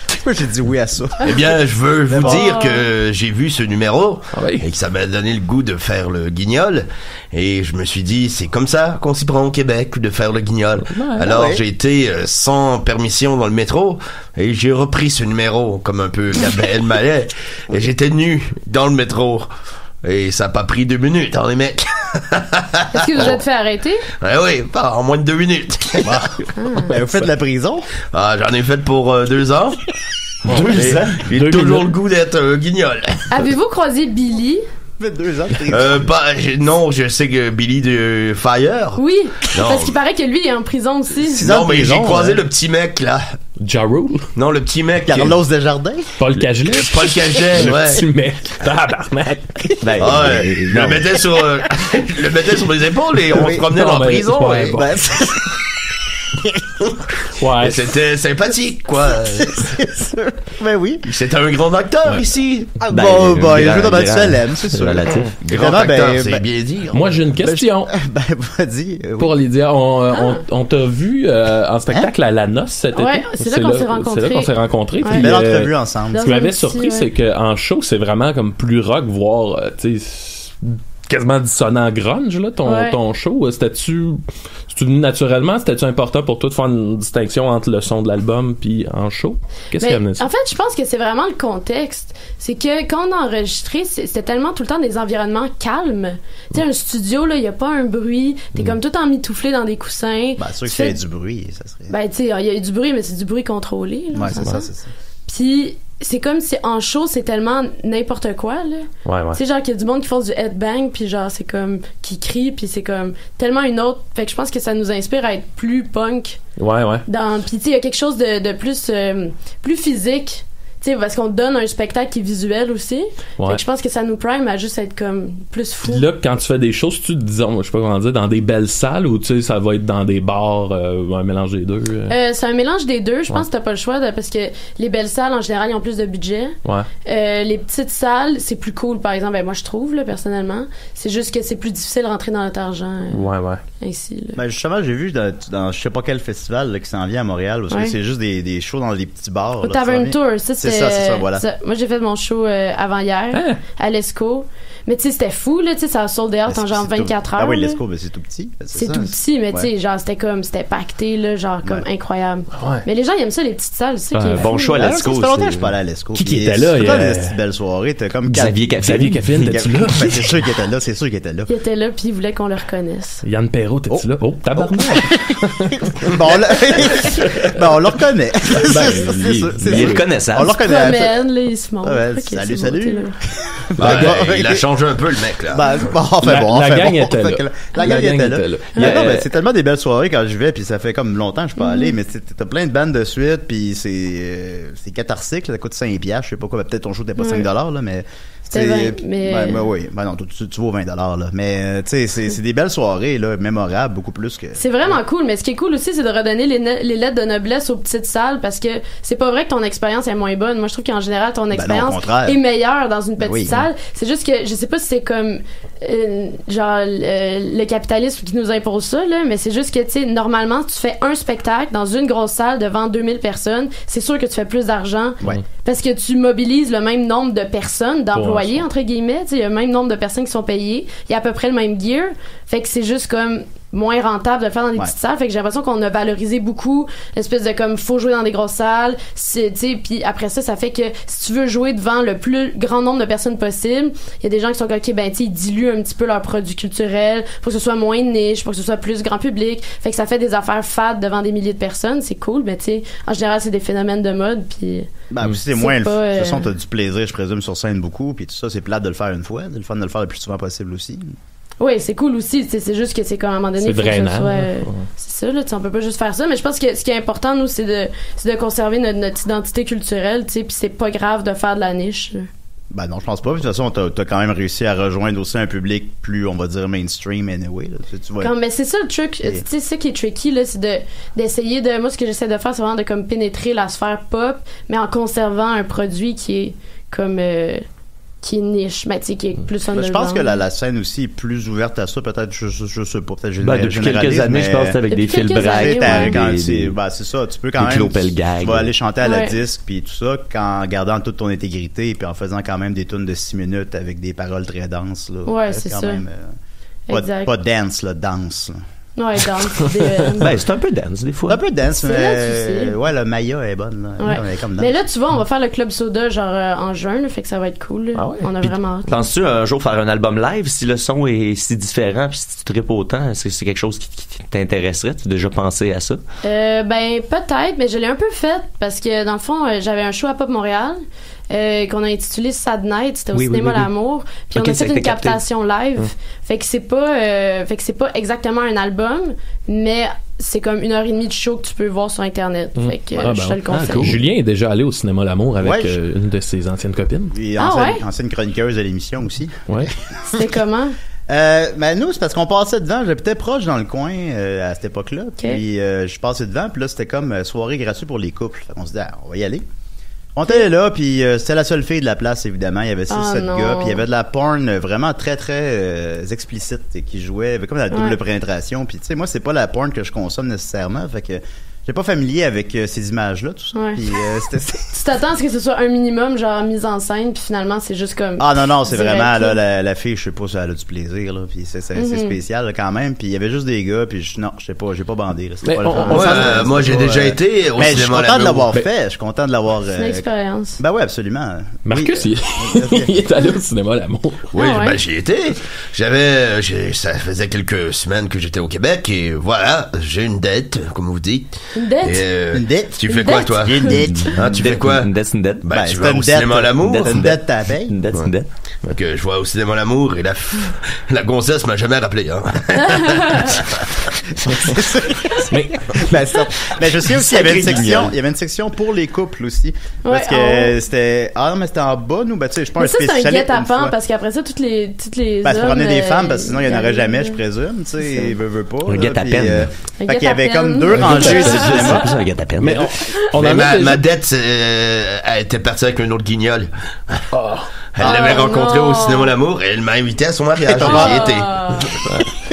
Pourquoi j'ai dit oui à ça? Eh bien, je veux vous dire que j'ai vu ce numéro et que ça m'a donné le goût de faire le guignol. Et je me suis dit, c'est comme ça qu'on s'y prend au Québec, de faire le guignol. Alors j'ai été sans permission dans le métro et j'ai repris ce numéro comme un peu Gabriel Mallet. Et j'étais nu dans le métro. Et ça n'a pas pris 2 minutes, hein, les mecs. Est-ce que vous êtes fait arrêter? Oui, en moins de 2 minutes. Vous faites de la prison? J'en ai fait pour 2 ans. 2 ans? J'ai toujours le goût d'être guignol. Avez-vous croisé Billy? Ça fait 2 ans. Non, je sais que Billy de Fire. Oui, parce qu'il paraît que lui il est en prison aussi. Non, mais j'ai croisé le petit mec là. Ja Rule? Non, le petit mec. Carlos Desjardins? Paul Cagelet? Paul Cagelet, le petit mec. Tabarnak. Je le mettais sur mes épaules et on se promenait dans la prison. Ouais. C'était sympathique, quoi. C'est sûr. Ben oui. C'était un grand acteur ici. Il a joué dans Mathusalem, c'est sûr. Grand acteur, c'est bien dire. Moi, j'ai une question. Vas-y. Pour Lydia, on t'a vu en spectacle à La Noce cet été. Ouais, c'est là qu'on s'est rencontrés. C'est là qu'on s'est rencontrés. Une belle entrevue ensemble. Ce qui m'avait surpris, c'est qu'en show, c'est vraiment comme plus rock, voire, tu sais, quasiment dissonant grunge, là, ton show. C'était-tu C'est-tu venu naturellement? C'était-tu important pour toi de faire une distinction entre le son de l'album puis en show? Qu'est-ce qui a amené ça? En fait, je pense que c'est vraiment le contexte. C'est que quand on a enregistré, c'était tellement tout le temps des environnements calmes. Tu sais, un studio, là, il y a pas un bruit. T'es comme tout emmitouflé dans des coussins. Ben, c'est sûr que s'il y a du bruit, ça serait... Ben, tu sais, il y a du bruit, mais c'est du bruit contrôlé, là. Ouais, c'est ça. Puis c'est comme si en show c'est tellement n'importe quoi là. Ouais. Tu sais genre qu'il y a du monde qui font du headbang puis genre c'est comme qui crie puis c'est comme tellement une autre. Fait que je pense que ça nous inspire à être plus punk. Ouais. Puis tu sais il y a quelque chose de plus physique. Tu sais parce qu'on donne un spectacle qui est visuel aussi. Ouais. Fait que je pense que ça nous prime à juste être comme plus fou. Puis là quand tu fais des choses, tu disons, je sais pas comment dire, dans des belles salles ou tu sais ça va être dans des bars, un mélange des deux. C'est un mélange des deux. Je pense que t'as pas le choix parce que les belles salles en général ils ont plus de budget. Ouais. Les petites salles c'est plus cool par exemple. Ben, moi je trouve là personnellement. C'est juste que c'est plus difficile de rentrer dans notre argent. Ouais. Ainsi. Là. Ben justement j'ai vu dans je sais pas quel festival là, qui s'en vient à Montréal parce que c'est juste des shows dans des petits bars. Au Tavern Tour, ça c'est ça, voilà. Moi j'ai fait mon show avant hier à l'Esco. Mais tu sais c'était fou là, tu sais ça a sold out en genre 24 heures. Ah oui, l'Esco c'est tout petit. C'est tout petit mais tu sais genre c'était pacté là, genre comme incroyable. Ouais. Mais les gens ils aiment ça les petites salles, c'est ça qui est bon choix à l'Esco. Ça fait longtemps que je suis pas allé à l'Esco. Qui était là? C'était une petite belle soirée, t'as comme Xavier Caffine, t'es-tu là? C'est sûr qu'il était là, c'est sûr qu'il était là. Il était là puis il voulait qu'on le reconnaisse. Yann Perrault, t'es-tu là? Oh, tabarnak! Bon, on le reconnaît. Il est reconnaissable. On le reconnaît. Là, il se montre. Salut. Il a changé un peu le mec là. La gang était là. La gang était là. Non, mais c'est tellement des belles soirées quand je vais, puis ça fait comme longtemps que je suis pas allé, mais t'as plein de bandes de suite, puis c'est catharsique, ça coûte 5$, je sais pas quoi, peut-être ton show n'était pas $5 là, mais c'était 20, mais... oui. Ben non, tu vaux $20, là. Mais, tu sais, c'est des belles soirées, là, mémorables, beaucoup plus que... C'est vraiment cool, mais ce qui est cool aussi, c'est de redonner les lettres de noblesse aux petites salles, parce que c'est pas vrai que ton expérience est moins bonne. Moi, je trouve qu'en général, ton expérience est meilleure dans une petite salle. C'est juste que, je sais pas si c'est comme, le capitalisme qui nous impose ça, là, mais c'est juste que, tu sais, normalement, tu fais un spectacle dans une grosse salle devant 2000 personnes, c'est sûr que tu fais plus d'argent. Ouais. Parce que tu mobilises le même nombre de personnes, d'employés, entre guillemets. Il y a le même nombre de personnes qui sont payées. Il y a à peu près le même gear. Fait que c'est juste comme moins rentable de le faire dans des petites salles. Fait que j'ai l'impression qu'on a valorisé beaucoup l'espèce de comme faut jouer dans des grosses salles. Puis après ça fait que si tu veux jouer devant le plus grand nombre de personnes possible, il y a des gens qui sont comme, OK, ben, tu sais, ils diluent un petit peu leurs produits culturels. Faut que ce soit moins niche, faut que ce soit plus grand public. Fait que ça fait des affaires fades devant des milliers de personnes. C'est cool, mais tu sais, en général, c'est des phénomènes de mode. Puis. Ben, c'est moins. De toute façon, t'as du plaisir, je présume, sur scène beaucoup. Puis tout ça, c'est plate de le faire une fois. C'est le fun de le faire le plus souvent possible aussi. Oui, c'est cool aussi. C'est juste que c'est comme à un moment donné, c'est drainant. C'est ça, là. On peut pas juste faire ça. Mais je pense que ce qui est important, nous, c'est de conserver notre identité culturelle, tu sais. Puis c'est pas grave de faire de la niche. Ben non, je pense pas. De toute façon, t'as quand même réussi à rejoindre aussi un public plus, on va dire, mainstream anyway. Là. Tu vois. Mais c'est ça le truc. Tu sais, c'est ça qui est tricky, là, c'est d'essayer de. Moi, ce que j'essaie de faire, c'est vraiment de comme pénétrer la sphère pop, mais en conservant un produit qui est comme. Qui est niche, mais tu sais, qui est plus je pense que la scène aussi est plus ouverte à ça, peut-être, je sais pas, peut-être depuis quelques années, je pense, avec des fils braques, c'est ça, tu peux quand même, tu vas aller chanter à la disque, puis tout ça, en gardant toute ton intégrité, puis en faisant quand même des tunes de 6 minutes avec des paroles très denses, là. Ouais, c'est quand ça. même, pas dance, là, danse, là. Ouais, danse. C'est un peu dance, des fois. Un peu dance, mais ouais, la Maya est bonne, là. Ouais. Elle est comme mais là, tu vois, on va faire le Club Soda, genre, en juin, là, fait que ça va être cool, Ah ouais. On a vraiment hâte. Penses-tu un jour faire un album live si le son est si différent puis si tu tripes autant? Est-ce que c'est quelque chose qui t'intéresserait? Tu as déjà pensé à ça? Ben, peut-être, mais je l'ai un peu fait parce que, dans le fond, j'avais un show à Pop Montréal. Qu'on a intitulé Sad Night, c'était au cinéma L'Amour, puis on a fait une captation live. Fait que c'est pas exactement un album, mais c'est comme 1h30 de show que tu peux voir sur internet. Fait que je te le conseille. Cool. Julien est déjà allé au cinéma L'Amour avec une de ses anciennes copines. Et ancienne chroniqueuse de l'émission aussi. Ouais. C'était comment? Ben nous, c'est parce qu'on passait devant, j'habitais proche dans le coin à cette époque-là, puis je passais devant, puis là c'était comme soirée gratuite pour les couples. Fait qu'on se dit on va y aller. On était là, puis c'était la seule fille de la place, évidemment. Il y avait 6-7 gars, puis il y avait de la porn vraiment très, très explicite qui jouait, comme la double pénétration. Puis tu sais, moi, c'est pas la porn que je consomme nécessairement, fait que J'étais pas familier avec ces images-là, tout ça. Ouais. Puis, tu t'attends à ce que ce soit un minimum, genre mise en scène, puis finalement, c'est juste comme. Ah non, c'est direct, vraiment, là, la fille, je sais pas si elle a du plaisir, là. Puis c'est spécial, là, quand même. Puis il y avait juste des gars, puis non, je sais pas, j'ai pas bandé, là. Moi, j'ai déjà été au cinéma. Je suis content de l'avoir fait. Je suis content de l'avoir. C'est une expérience. Ben ouais, absolument. Marcus, il est allé au cinéma L'Amour. Oui, ben j'y étais. Ça faisait quelques semaines que j'étais au Québec et voilà, j'ai une dette, comme vous dites. Une dette? Une dette? Tu fais quoi, toi? Une dette. Hein, tu fais quoi? Une dette, c'est une dette. Ben, tu vas au cinéma L'Amour. Une dette, ta paye. Une dette, c'est une dette. Donc, je vois au cinéma L'Amour et la gonzesse m'a jamais rappelé, hein. Mais je sais aussi, il y avait une section pour les couples aussi. Parce que c'était, mais c'était en bas, nous, ben, tu sais, je suis pas un spécialiste. C'est un guet-apens, parce qu'après ça, toutes les ben, c'est pour ramener des femmes, parce que sinon, il y en aurait jamais, je présume, tu sais, veut pas. Un guet-apens. Fait qu'il y avait comme 2 rangées de cinéma. C'est un guet-apens. Mais ma dette, elle était partie avec un autre guignol. Elle l'avait rencontré au cinéma L'Amour et elle m'a invité à son mariage. J'y étais.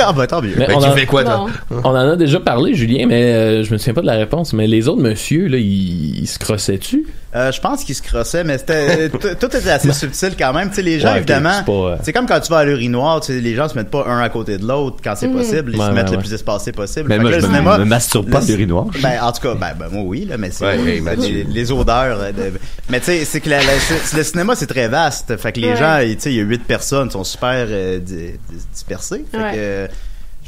Ah bah tant mieux. Mais tu fais quoi, toi? On en a déjà parlé, Julien, mais je me souviens pas de la réponse. Mais les autres monsieur, là, ils se crossaient-tu? Je pense qu'ils se crossaient, mais c'était tout était assez subtil quand même. Tu sais, les gens, évidemment, c'est comme quand tu vas à l'urinoir, tu sais, les gens se mettent pas un à côté de l'autre quand c'est possible. Ils se mettent le plus espacé possible. Mais moi, je me masturbe pas à l'urinoir. Ben, en tout cas, moi, oui, là, mais c'est les odeurs. Mais tu sais, c'est que le cinéma, c'est très vaste. Fait que les gens, tu sais, il y a 8 personnes, sont super dispersés. Fait que...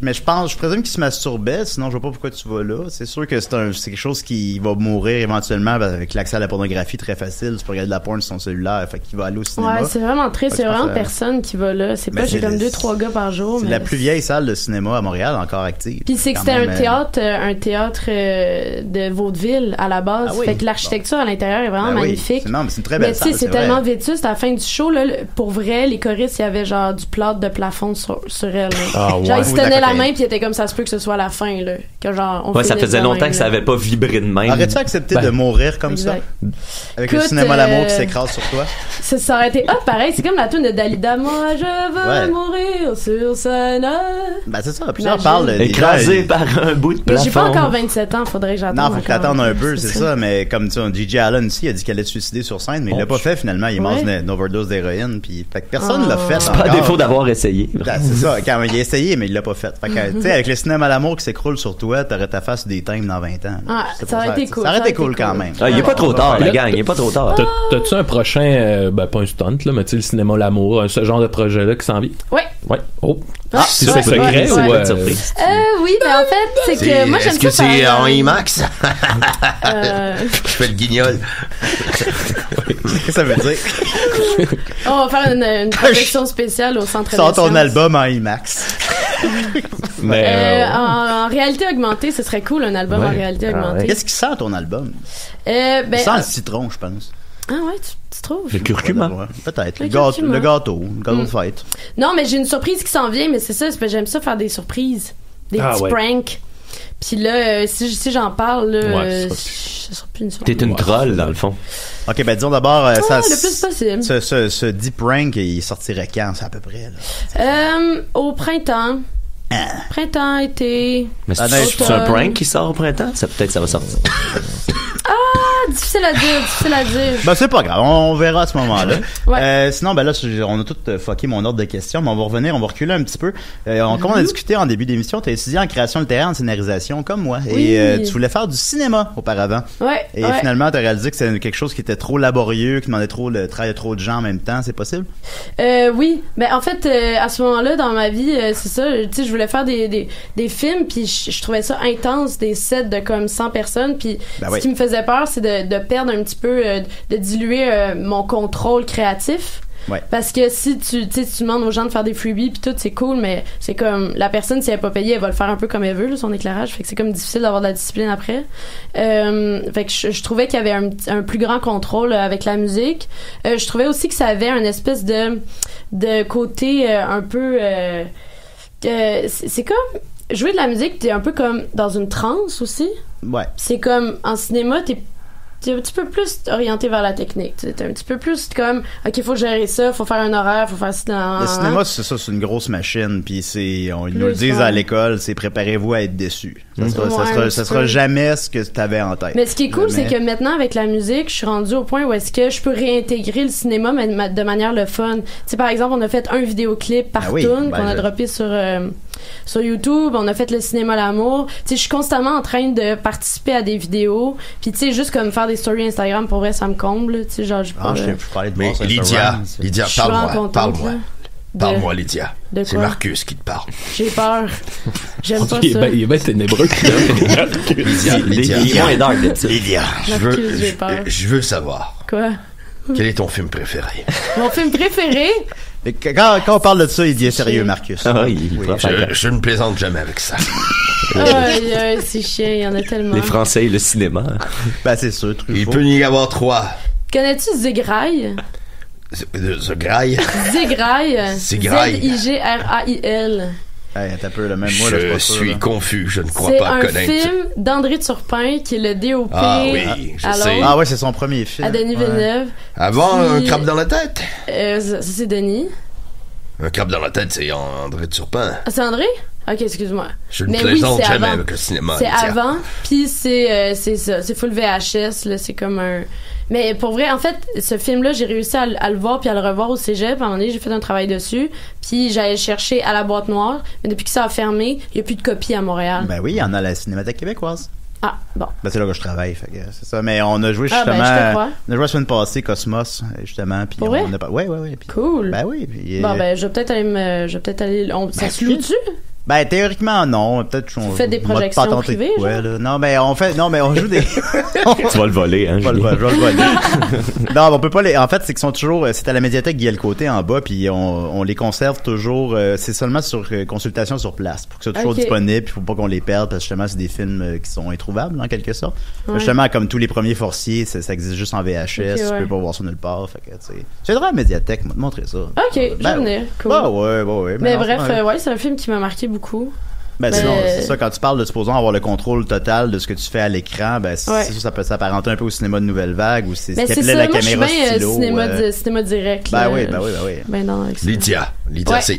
Mais je présume qu'il se masturbait, sinon je vois pas pourquoi tu vas là. C'est sûr que c'est quelque chose qui va mourir éventuellement avec l'accès à la pornographie très facile. Tu peux regarder de la porn sur ton cellulaire, fait qu'il va aller au cinéma. Ouais, c'est vraiment triste. C'est vraiment personne qui va là. C'est pas, j'ai comme 2-3 gars par jour. C'est la plus vieille salle de cinéma à Montréal encore active. Puis c'est que c'était un théâtre de vaudeville à la base. Fait que l'architecture à l'intérieur est vraiment magnifique. Non, mais c'est une très belle salle. Mais tu sais, c'est tellement vétuste. À la fin du show, là, pour vrai, les choristes, il y avait genre du plâtre de plafond sur elle. Genre, ils se tenaient la main, puis il était comme ça se peut que ce soit la fin, là. Que genre, ça faisait longtemps que ça avait pas vibré de même. Aurais-tu accepté de mourir comme ça? Avec le cinéma L'Amour qui s'écrase sur toi? Ça aurait été pareil. C'est comme la tune de Dalida. Moi, je veux mourir sur scène. Ben, c'est ça. Plusieurs parlent. Écrasé par un bout de plafond. J'ai pas encore 27 ans. Faudrait que j'attende. Non, faut que t'attendes un peu, c'est ça. Mais comme tu sais, DJ Allen aussi, il a dit qu'elle allait se suicider sur scène, mais il l'a pas fait finalement. Il est mort d'une overdose d'héroïne. Puis, fait que personne l'a fait. C'est pas à défaut d'avoir essayé. C'est ça. Quand il a essayé, mais il l'a pas fait. Fait que, tu sais, avec le cinéma L'Amour qui s'écroule sur toi, t'aurais ta face des thèmes dans 20 ans. Ça aurait été cool. Ça aurait été cool quand même. Il est pas trop tard, la gang. Il est pas trop tard. T'as-tu un prochain, pas un stunt, là, mais tu sais, le cinéma L'Amour, ce genre de projet-là qui s'en vient? Oui. Ouais. Oh. C'est secret ou surprise? Oui, mais en fait, c'est que moi, j'aime ça. Est-ce que c'est en IMAX? Je fais le guignol. Qu'est-ce que ça veut dire? On va faire une projection spéciale au Centre Sors ton album en IMAX. En réalité augmentée, ce serait cool, un album en réalité augmentée. Qu'est-ce qui sent ton album? Il sent le citron, je pense. Ah ouais, tu trouves? Le curcuma. Peut-être. Le gâteau de fête. Non, mais j'ai une surprise qui s'en vient, mais c'est ça, j'aime ça faire des surprises. Des petits pranks. Puis là, si j'en parle, là, ça sera plus une surprise. T'es une troll, dans le fond. Ok, ben disons d'abord, le plus possible. Ce dit prank, il sortirait quand, c'est à peu près, là? Au printemps. Printemps, été. Mais c'est un prank qui sort au printemps? Peut-être ça va sortir. Difficile à dire. Ben, c'est pas grave, on verra à ce moment-là. Sinon, ben là, on a tout fucké mon ordre de questions, mais on va reculer un petit peu. Comme on a discuté en début d'émission, t'as étudié en création littéraire, en scénarisation, comme moi. Oui. Et tu voulais faire du cinéma auparavant. Ouais. Et finalement, t'as réalisé que c'était quelque chose qui était trop laborieux, qui demandait trop le travail de trop de gens en même temps. C'est possible? Oui. Mais en fait, à ce moment-là, dans ma vie, c'est ça, tu sais, je voulais faire des films, puis je trouvais ça intense, des sets de comme 100 personnes, puis ce qui me faisait peur, c'est de perdre un petit peu, de diluer mon contrôle créatif. Ouais. Parce que si tu demandes aux gens de faire des freebies puis tout, c'est cool, mais c'est comme la personne, si elle est pas payée, elle va le faire un peu comme elle veut, là, son éclairage. Fait que c'est comme difficile d'avoir de la discipline après. Fait que je trouvais qu'il y avait un plus grand contrôle avec la musique. Je trouvais aussi que ça avait un espèce de côté un peu c'est comme jouer de la musique, t'es un peu comme dans une transe aussi. Ouais. C'est comme en cinéma, t'es un petit peu plus orienté vers la technique. T'es un petit peu plus comme, OK, faut gérer ça, faut faire un horaire, faut faire ça. Le cinéma, c'est ça, c'est une grosse machine, puis ils nous le disent à l'école, c'est préparez-vous à être déçus. Ça sera jamais ce que tu avais en tête. Mais ce qui est cool, c'est que maintenant, avec la musique, je suis rendue au point où est-ce que je peux réintégrer le cinéma mais de manière le fun. Tu sais, par exemple, on a fait un vidéoclip par tune qu'on a droppé sur YouTube. On a fait le cinéma l'amour. Tu sais, je suis constamment en train de participer à des vidéos. Puis tu sais, juste comme faire des stories Instagram, pour vrai, ça me comble. Tu sais, genre, je parlais de Lydia, parle-moi, Lydia. C'est Marcus qui te parle. J'ai peur. J'aime pas ça. Il est bien ténébreux. Lydia, je veux savoir. Quoi? Quel est ton film préféré? Mon film préféré? Quand on parle de ça, il dit sérieux, Marcus. Je ne plaisante jamais avec ça. C'est chiant, il y en a tellement. Les Français et le cinéma. C'est sûr, Truffaut. Il peut y avoir 3. Connais-tu Zigrail? Zigrail? Zigrail. Z-I-G-R-A-I-L. T'as peu le même mot, je suis confus, je ne crois pas connaître. C'est un film d'André Turpin qui est le DOP. Ah oui, je sais. Ah ouais, c'est son premier film. À Denis Villeneuve. Avant, un crabe dans la tête. Ça, c'est Denis. Un crabe dans la tête, c'est André Turpin. Ah, c'est André? Ok, excuse-moi. Je ne plaisante jamais avec le cinéma. C'est avant, puis c'est ça. C'est full VHS, là, c'est comme un... Mais pour vrai, en fait, ce film-là, j'ai réussi à le voir puis à le revoir au cégep. À un moment donné, j'ai fait un travail dessus. Puis j'allais chercher à la boîte noire. Mais depuis que ça a fermé, il n'y a plus de copies à Montréal. Ben oui, il y en a à la Cinémathèque québécoise. Ah, bon. Ben c'est là que je travaille, fait que c'est ça. Mais on a joué justement... on a joué la semaine passée, Cosmos, justement. Puis pour vrai? Ouais. Puis, cool. Ben oui. Puis, bon, ben je vais peut-être aller... Ça se loue-tu? Ben théoriquement non, peut-être qu'on fait des projections privées. Ouais, là. Non mais on joue des Tu vas le voler hein. Je vais le voler. Non, on peut pas les en fait, c'est qu'ils sont toujours c'est à la médiathèque Guy Côté en bas puis on les conserve toujours c'est seulement sur consultation sur place pour que ce soit toujours disponible, puis faut pas qu'on les perde parce que justement c'est des films qui sont introuvables en quelque sorte. Ouais. Justement comme tous les premiers Forciers, ça existe juste en VHS, tu peux pas voir ça nulle part, fait que tu sais. C'est dans la médiathèque, moi te montrer ça. OK, je vais venir. Cool. Ouais. Mais bref, c'est un film qui m'a marqué beaucoup. Sinon, c'est ça, quand tu parles de supposons avoir le contrôle total de ce que tu fais à l'écran, c'est ça peut s'apparenter un peu au cinéma de Nouvelle Vague ou c'est ce qu'appelait la caméra stylo. Cinéma direct. Ben oui. Lydia,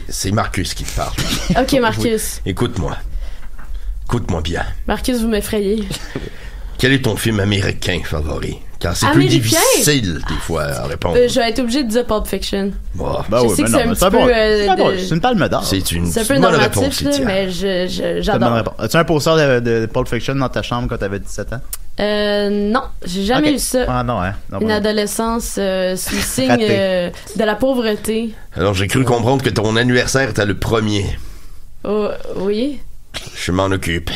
c'est Marcus qui te parle. OK, Marcus. Écoute-moi bien. Marcus, vous m'effrayez. Quel est ton film américain favori? Car c'est plus difficile, des fois, à répondre. Je vais être obligé de dire Pulp Fiction. Je sais que c'est un petit peu... C'est une palme d'or. C'est une bonne réponse, mais j'adore. As-tu un poster de Pulp Fiction dans ta chambre quand t'avais 17 ans? Non, j'ai jamais eu ça. Ah non, une adolescence sous le signe de la pauvreté. Alors, j'ai cru comprendre que ton anniversaire était le 1er. Oh, oui. Je m'en occupe.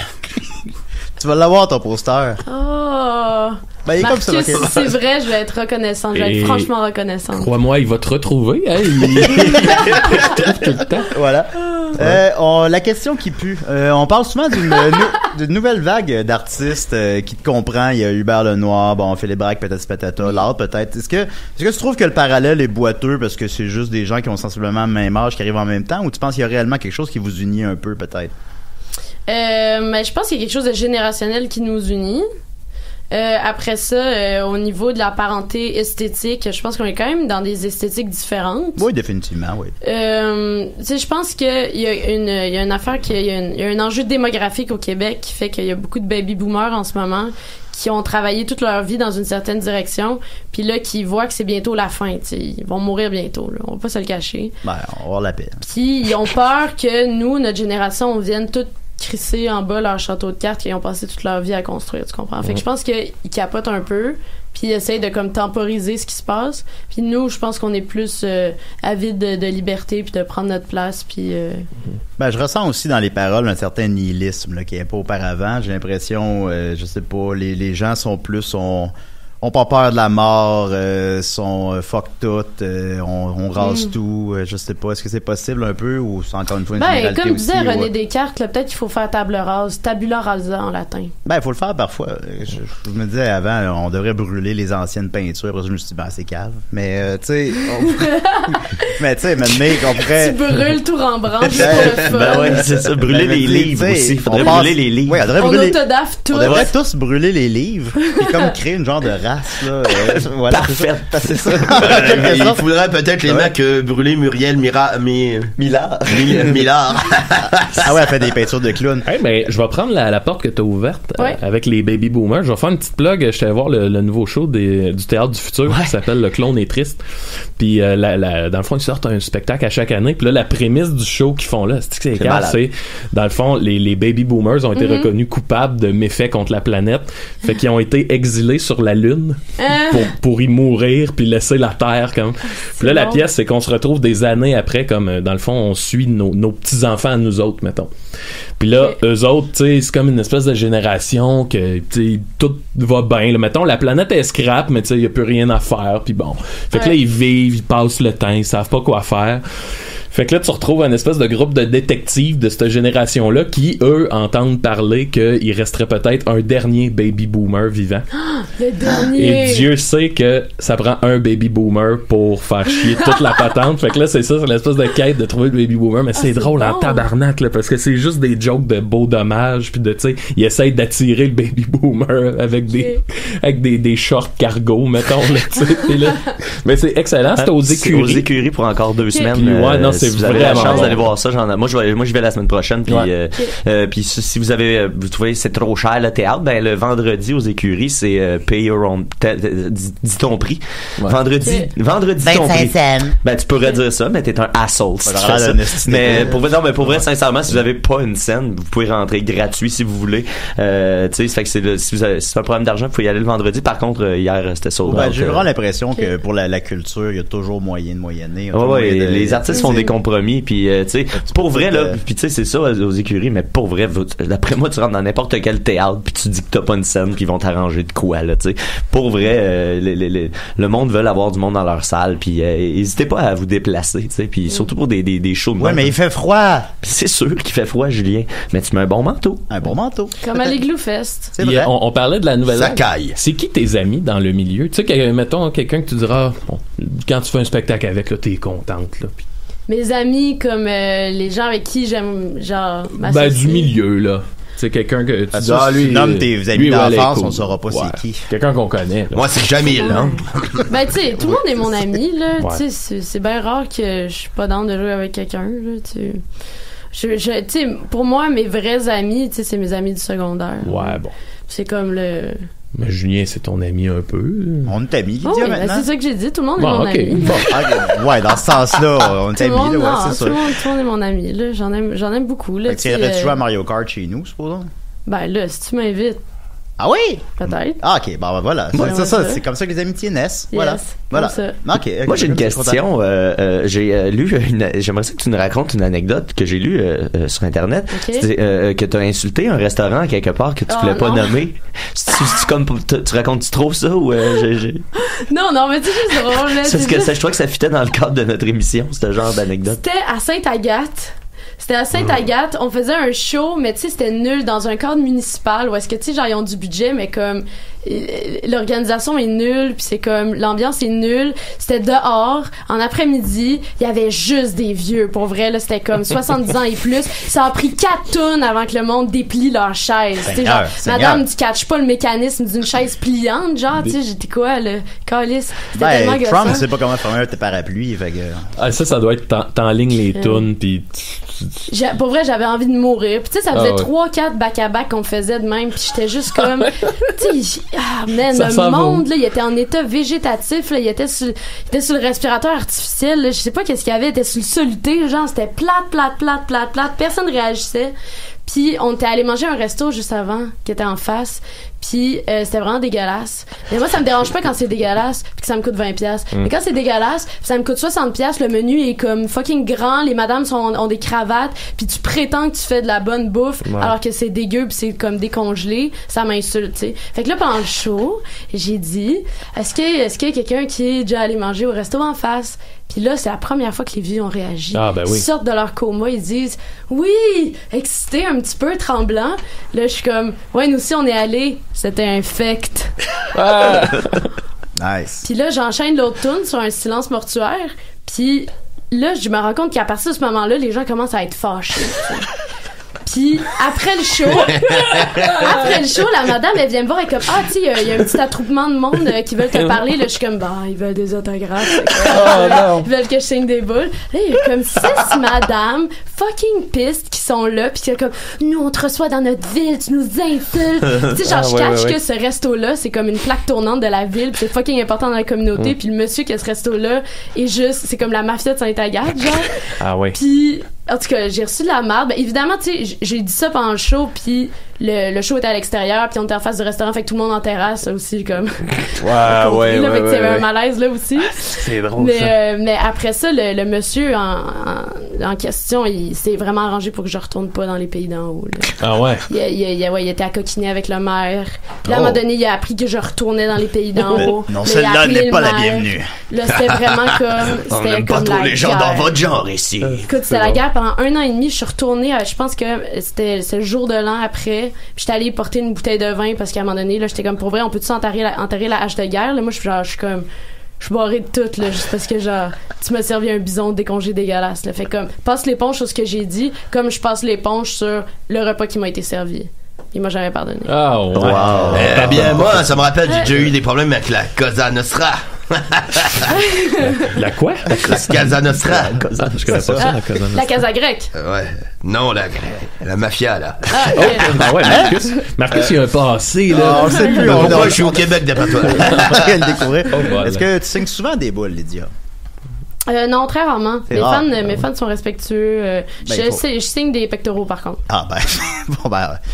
Tu vas l'avoir, ton poster. Oh! Ben, il est Marcus, comme ça, si c'est vrai, je vais être reconnaissante. Je vais être franchement reconnaissante. Crois-moi, il va te retrouver. Hein? Il trouve tout le temps. Voilà. La question qui pue. On parle souvent d'une nouvelle vague d'artistes qui te comprend. Il y a Hubert Lenoir, Philippe Braque, peut-être Patata, l'art peut-être. Est-ce que tu trouves que le parallèle est boiteux parce que c'est juste des gens qui ont sensiblement le même âge qui arrivent en même temps, ou tu penses qu'il y a réellement quelque chose qui vous unit un peu peut-être? Mais je pense qu'il y a quelque chose de générationnel qui nous unit. Après ça, au niveau de la parenté esthétique, je pense qu'on est quand même dans des esthétiques différentes. Oui, définitivement, oui. Tu sais, je pense qu'il y a une affaire, il y a un enjeu démographique au Québec qui fait qu'il y a beaucoup de baby boomers en ce moment qui ont travaillé toute leur vie dans une certaine direction, puis là, qui voient que c'est bientôt la fin, tu sais, ils vont mourir bientôt, là, on va pas se le cacher. On va avoir la paix. Puis ils ont peur que nous, notre génération, on vienne toutes crisser en bas leur château de cartes qu'ils ont passé toute leur vie à construire, tu comprends? Fait que je pense qu'ils capotent un peu, puis ils essayent de comme temporiser ce qui se passe. Puis nous, je pense qu'on est plus avides de liberté, puis de prendre notre place, puis... je ressens aussi dans les paroles un certain nihilisme là, qui n'est pas auparavant. J'ai l'impression, je sais pas, les gens sont plus... ont pas peur de la mort, sont fuck tout, on rase tout, je sais pas, est-ce que c'est possible un peu ou c'est encore une fois une généralité comme aussi, disait René Descartes, là, peut-être qu'il faut faire table rase, tabula rasa en latin. Il faut le faire parfois. Je me disais avant, on devrait brûler les anciennes peintures, après je me suis dit, c'est cave. Mais, tu sais, mais tu sais, maintenant qu'on pourrait... Tu brûles tout Rembrandt juste pour le fun. Ouais, c'est ça, brûler les livres aussi. Faudrait brûler les livres. Oui, on autodaffe tout. On devrait tous brûler les livres et comme créer une genre de race, là. Voilà, parfait. C'est ça. Il faudrait peut-être les mecs brûler Muriel Millard. Ah ouais, elle fait des peintures de clowns. Hey, mais je vais prendre la porte que t'as ouverte avec les baby boomers. Je vais faire une petite plug. Je suis allé voir le nouveau show du Théâtre du Futur qui s'appelle Le Clone est triste. Puis dans le fond, ils sortent un spectacle à chaque année. Puis là, la prémisse du show qu'ils font là, c'est dans le fond, les baby boomers ont été reconnus coupables de méfaits contre la planète. Fait qu'ils ont été exilés sur la Lune pour y mourir puis laisser la Terre comme. Puis là, la pièce, c'est qu'on se retrouve des années après, comme dans le fond, on suit nos petits-enfants à nous autres, mettons. Puis là, eux autres, tu sais, c'est comme une espèce de génération que, tu sais, tout va bien. Là. Mettons, la planète est scrap, mais tu sais, il n'y a plus rien à faire. Puis bon. Fait que là, ils vivent, ils passent le temps, ils savent pas quoi faire. Fait que là, tu retrouves un espèce de groupe de détectives de cette génération-là qui, eux, entendent parler qu'il resterait peut-être un dernier baby boomer vivant. Le dernier! Et Dieu sait que ça prend un baby boomer pour faire chier toute la patente. Fait que là, c'est l'espèce de quête de trouver le baby boomer. Mais c'est drôle en tabarnak, là, parce que c'est juste des jokes de beaux dommages. Puis de, tu sais, ils essayent d'attirer le baby boomer avec des shorts cargo, mettons, là, tu sais. Là. Mais c'est excellent. C'est aux écuries. C'est aux écuries pour encore 2 semaines. Puis, ouais, non, c'est si vous avez la chance bon. d'aller voir ça, moi je vais la semaine prochaine. Puis puis si vous trouvez c'est trop cher le théâtre, ben le vendredi aux écuries c'est pay your own, dis ton prix. Vendredi ton prix. Ben tu pourrais dire ça, mais t'es un asshole si tu fais ça. Mais pour vrai sincèrement, si vous avez pas une scène, vous pouvez rentrer gratuit si vous voulez. Tu sais, fait que si c'est un problème d'argent, vous pouvez y aller le vendredi. Par contre, hier c'était sold out. J'ai vraiment l'impression que pour la culture, il y a toujours moyen de moyenner. Les artistes font des compromis, puis tu sais, pour vrai là, puis tu sais c'est ça aux écuries, mais pour vrai, d'après moi tu rentres dans n'importe quel théâtre puis tu dis que t'as pas une scène, puis ils vont t'arranger de quoi là, tu sais. Pour vrai, le monde veut avoir du monde dans leur salle, puis n'hésitez pas à vous déplacer, tu sais, puis surtout pour des shows de ouais, mais il fait froid. C'est sûr qu'il fait froid, Julien, mais tu mets un bon manteau. Comme à l'Igloo Fest. C'est vrai. On parlait de la nouvelle. Ça caille. C'est qui tes amis dans le milieu? Tu sais, mettons quelqu'un que tu diras, bon, quand tu fais un spectacle avec, là, t'es contente, là. Pis... Mes amis, comme les gens avec qui j'aime, genre, ben, du milieu, là. C'est quelqu'un que tu dis, lui, nomme tes amis d'enfance, on saura pas c'est qui. Quelqu'un qu'on connaît. Là. Moi, c'est Jamil, hein. Ben, tu sais, tout le monde est mon ami, là. Tu sais, c'est bien rare que je suis pas dans de jouer avec quelqu'un, là, tu sais, pour moi, mes vrais amis, tu sais, c'est mes amis du secondaire. Ouais, bon. C'est comme le... Mais Julien, c'est ton ami un peu. On est amis, oh, maintenant. C'est ça que j'ai dit, tout le monde est mon ami. Bon, ouais, dans ce sens-là, on est amis, là, ouais, c'est sûr. Tout le monde est mon ami, là. J'en aime beaucoup, là. Tu irais-tu jouer à Mario Kart chez nous, supposons? Ben là, si tu m'invites. Ah oui? Peut-être. Ah, ok, ben voilà. C'est comme ça que les amitiés naissent. Voilà. Voilà. Okay, moi, j'ai une question. J'ai lu j'aimerais ça que tu nous racontes une anecdote que j'ai lue sur Internet. Okay. Que tu as insulté un restaurant quelque part que tu voulais pas nommer. Tu racontes-tu trop ça ou Non, mais c'est juste drôle. Parce que je crois que ça fitait dans le cadre de notre émission, ce genre d'anecdote. C'était à Sainte-Agathe. C'était à Sainte-Agathe, on faisait un show, mais tu sais, c'était nul dans un cadre municipal où est-ce que, tu sais, genre, ils ont du budget, mais comme, l'organisation est nulle, puis c'est comme, l'ambiance est nulle. C'était dehors, en après-midi, il y avait juste des vieux, pour vrai, là, c'était comme 70 ans et plus. Ça a pris 4 tonnes avant que le monde déplie leur chaise. Tu sais, genre, madame, tu catches pas le mécanisme d'une chaise pliante, genre, tu sais, j'étais quoi, le calice? C'était tellement gossant. Trump, sait pas comment faire un parapluie, fait que... Ah, ça doit être t'enlignes les tunes, puis... Pour vrai, j'avais envie de mourir. Puis tu sais, ça faisait 3-4 back-à-back qu'on faisait de même, puis j'étais juste comme... tu sais, le monde, là, il était en état végétatif, là, il était sur le respirateur artificiel, là, je sais pas qu'est-ce qu'il y avait, il était sur le soluté, genre, c'était plate, personne réagissait. Puis on était allé manger un resto juste avant qui était en face, puis c'était vraiment dégueulasse. Mais moi ça me dérange pas quand c'est dégueulasse puis que ça me coûte 20$. Mais quand c'est dégueulasse, ça me coûte 60$, le menu est comme fucking grand, les madames ont des cravates, puis tu prétends que tu fais de la bonne bouffe alors que c'est dégueu puis c'est comme décongelé, ça m'insulte, tu sais. Fait que là pendant le show, j'ai dit est-ce qu'il y a quelqu'un qui est déjà allé manger au resto en face? Puis là, c'est la première fois que les vieux ont réagi. Ah, ben oui. Ils sortent de leur coma, ils disent oui, excités, un petit peu tremblant. Là, je suis comme ouais, nous aussi on est allés, c'était infect. Ah. Nice. Puis là, j'enchaîne l'autre tune sur un silence mortuaire. Puis là, je me rends compte qu'à partir de ce moment-là, les gens commencent à être fâchés. Puis après le show, la madame, elle vient me voir et comme tu sais, il y a un petit attroupement de monde qui veulent te parler. Là, je suis comme ils veulent des autographes. Ils veulent que je signe des boules. Là, il y a comme 6 madames fucking pistes qui sont là, puis c'est comme nous on te reçoit dans notre ville, tu nous insultes. Tu sais, genre je catch que ce resto-là, c'est comme une plaque tournante de la ville, puis c'est fucking important dans la communauté. Puis le monsieur qui a ce resto-là est juste, c'est comme la mafia de Saint-Agathe, genre. Ah ouais. Puis en tout cas, j'ai reçu de la merde. Ben, évidemment, tu sais, j'ai dit ça pendant le show, puis le show était à l'extérieur, puis on était en face du restaurant, fait que tout le monde en terrasse aussi, comme. Ouais. Il y avait un malaise là aussi. C'est drôle ça. Mais après ça, le monsieur en question, il s'est vraiment arrangé pour que je retourne pas dans les pays d'en haut. Là. Ah ouais. Il était à coquiner avec le maire. Puis là, à un moment donné, il a appris que je retournais dans les pays d'en haut. Non, celle-là n'est pas la bienvenue. Là, c'était vraiment comme. On n'aime pas trop les gens dans votre genre ici. Écoute, c'était la guerre pendant 1 an et demi. Je suis retournée, je pense que c'est le jour de l'an après. Puis j'étais allée porter une bouteille de vin parce qu'à un moment donné, là, j'étais comme, pour vrai, on peut-tu enterrer la hache de guerre? Là, moi, je suis comme, je suis barrée de tout, là, juste parce que, genre, tu m'as servi un bison décongé dégueulasse, là. Fait comme, passe l'éponge sur ce que j'ai dit, comme je passe l'éponge sur le repas qui m'a été servi. Il m'a jamais pardonné. Ah, wow. Eh bien, moi, ça me rappelle, j'ai déjà eu des problèmes avec la Cosa Nostra. La quoi? La Casa Nostra. Je connais pas ça, la Casa Nostra. La Casa grecque. Ouais. Non, la mafia, là. Ah ouais, Marcus, il y a un passé, là. On sait plus. Pourquoi je suis au Québec, d'après toi? On va le découvrir. Voilà. Est-ce que tu signes souvent des boules, Lydia? Non, très rarement. Rare. Mes fans sont respectueux. Je signe des pectoraux, par contre. Ah,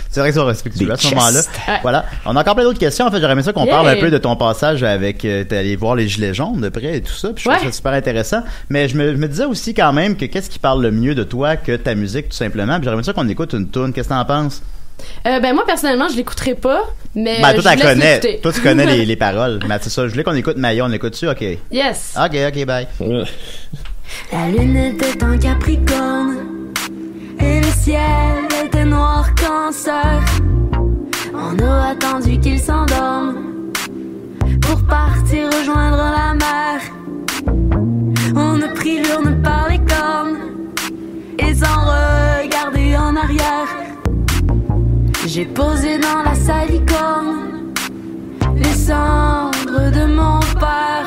c'est vrai qu'ils sont respectueux à ce moment-là. Ouais. Voilà. On a encore plein d'autres questions. En fait, j'aurais aimé ça qu'on parle un peu de ton passage avec, t'es allé voir les Gilets jaunes de près et tout ça. Puis je trouve ça super intéressant. Mais je me disais aussi quand même que qu'est-ce qui parle le mieux de toi que ta musique, tout simplement. Puis j'aurais aimé ça qu'on écoute une tune. Qu'est-ce que t'en penses? Moi, personnellement, je l'écouterai pas, mais toi, je t'en laisse connais. l'écouter. Toi, tu connais les paroles. Mais c'est ça. Je voulais qu'on écoute Maya. On écoute-tu? OK. Yes. OK, bye. La lune était en Capricorne et le ciel était noir cancer. On a attendu qu'il s'endorme pour partir rejoindre la mer. On a pris l'urne par les cornes et sans regarder en arrière, j'ai posé dans la salicorne les cendres de mon père.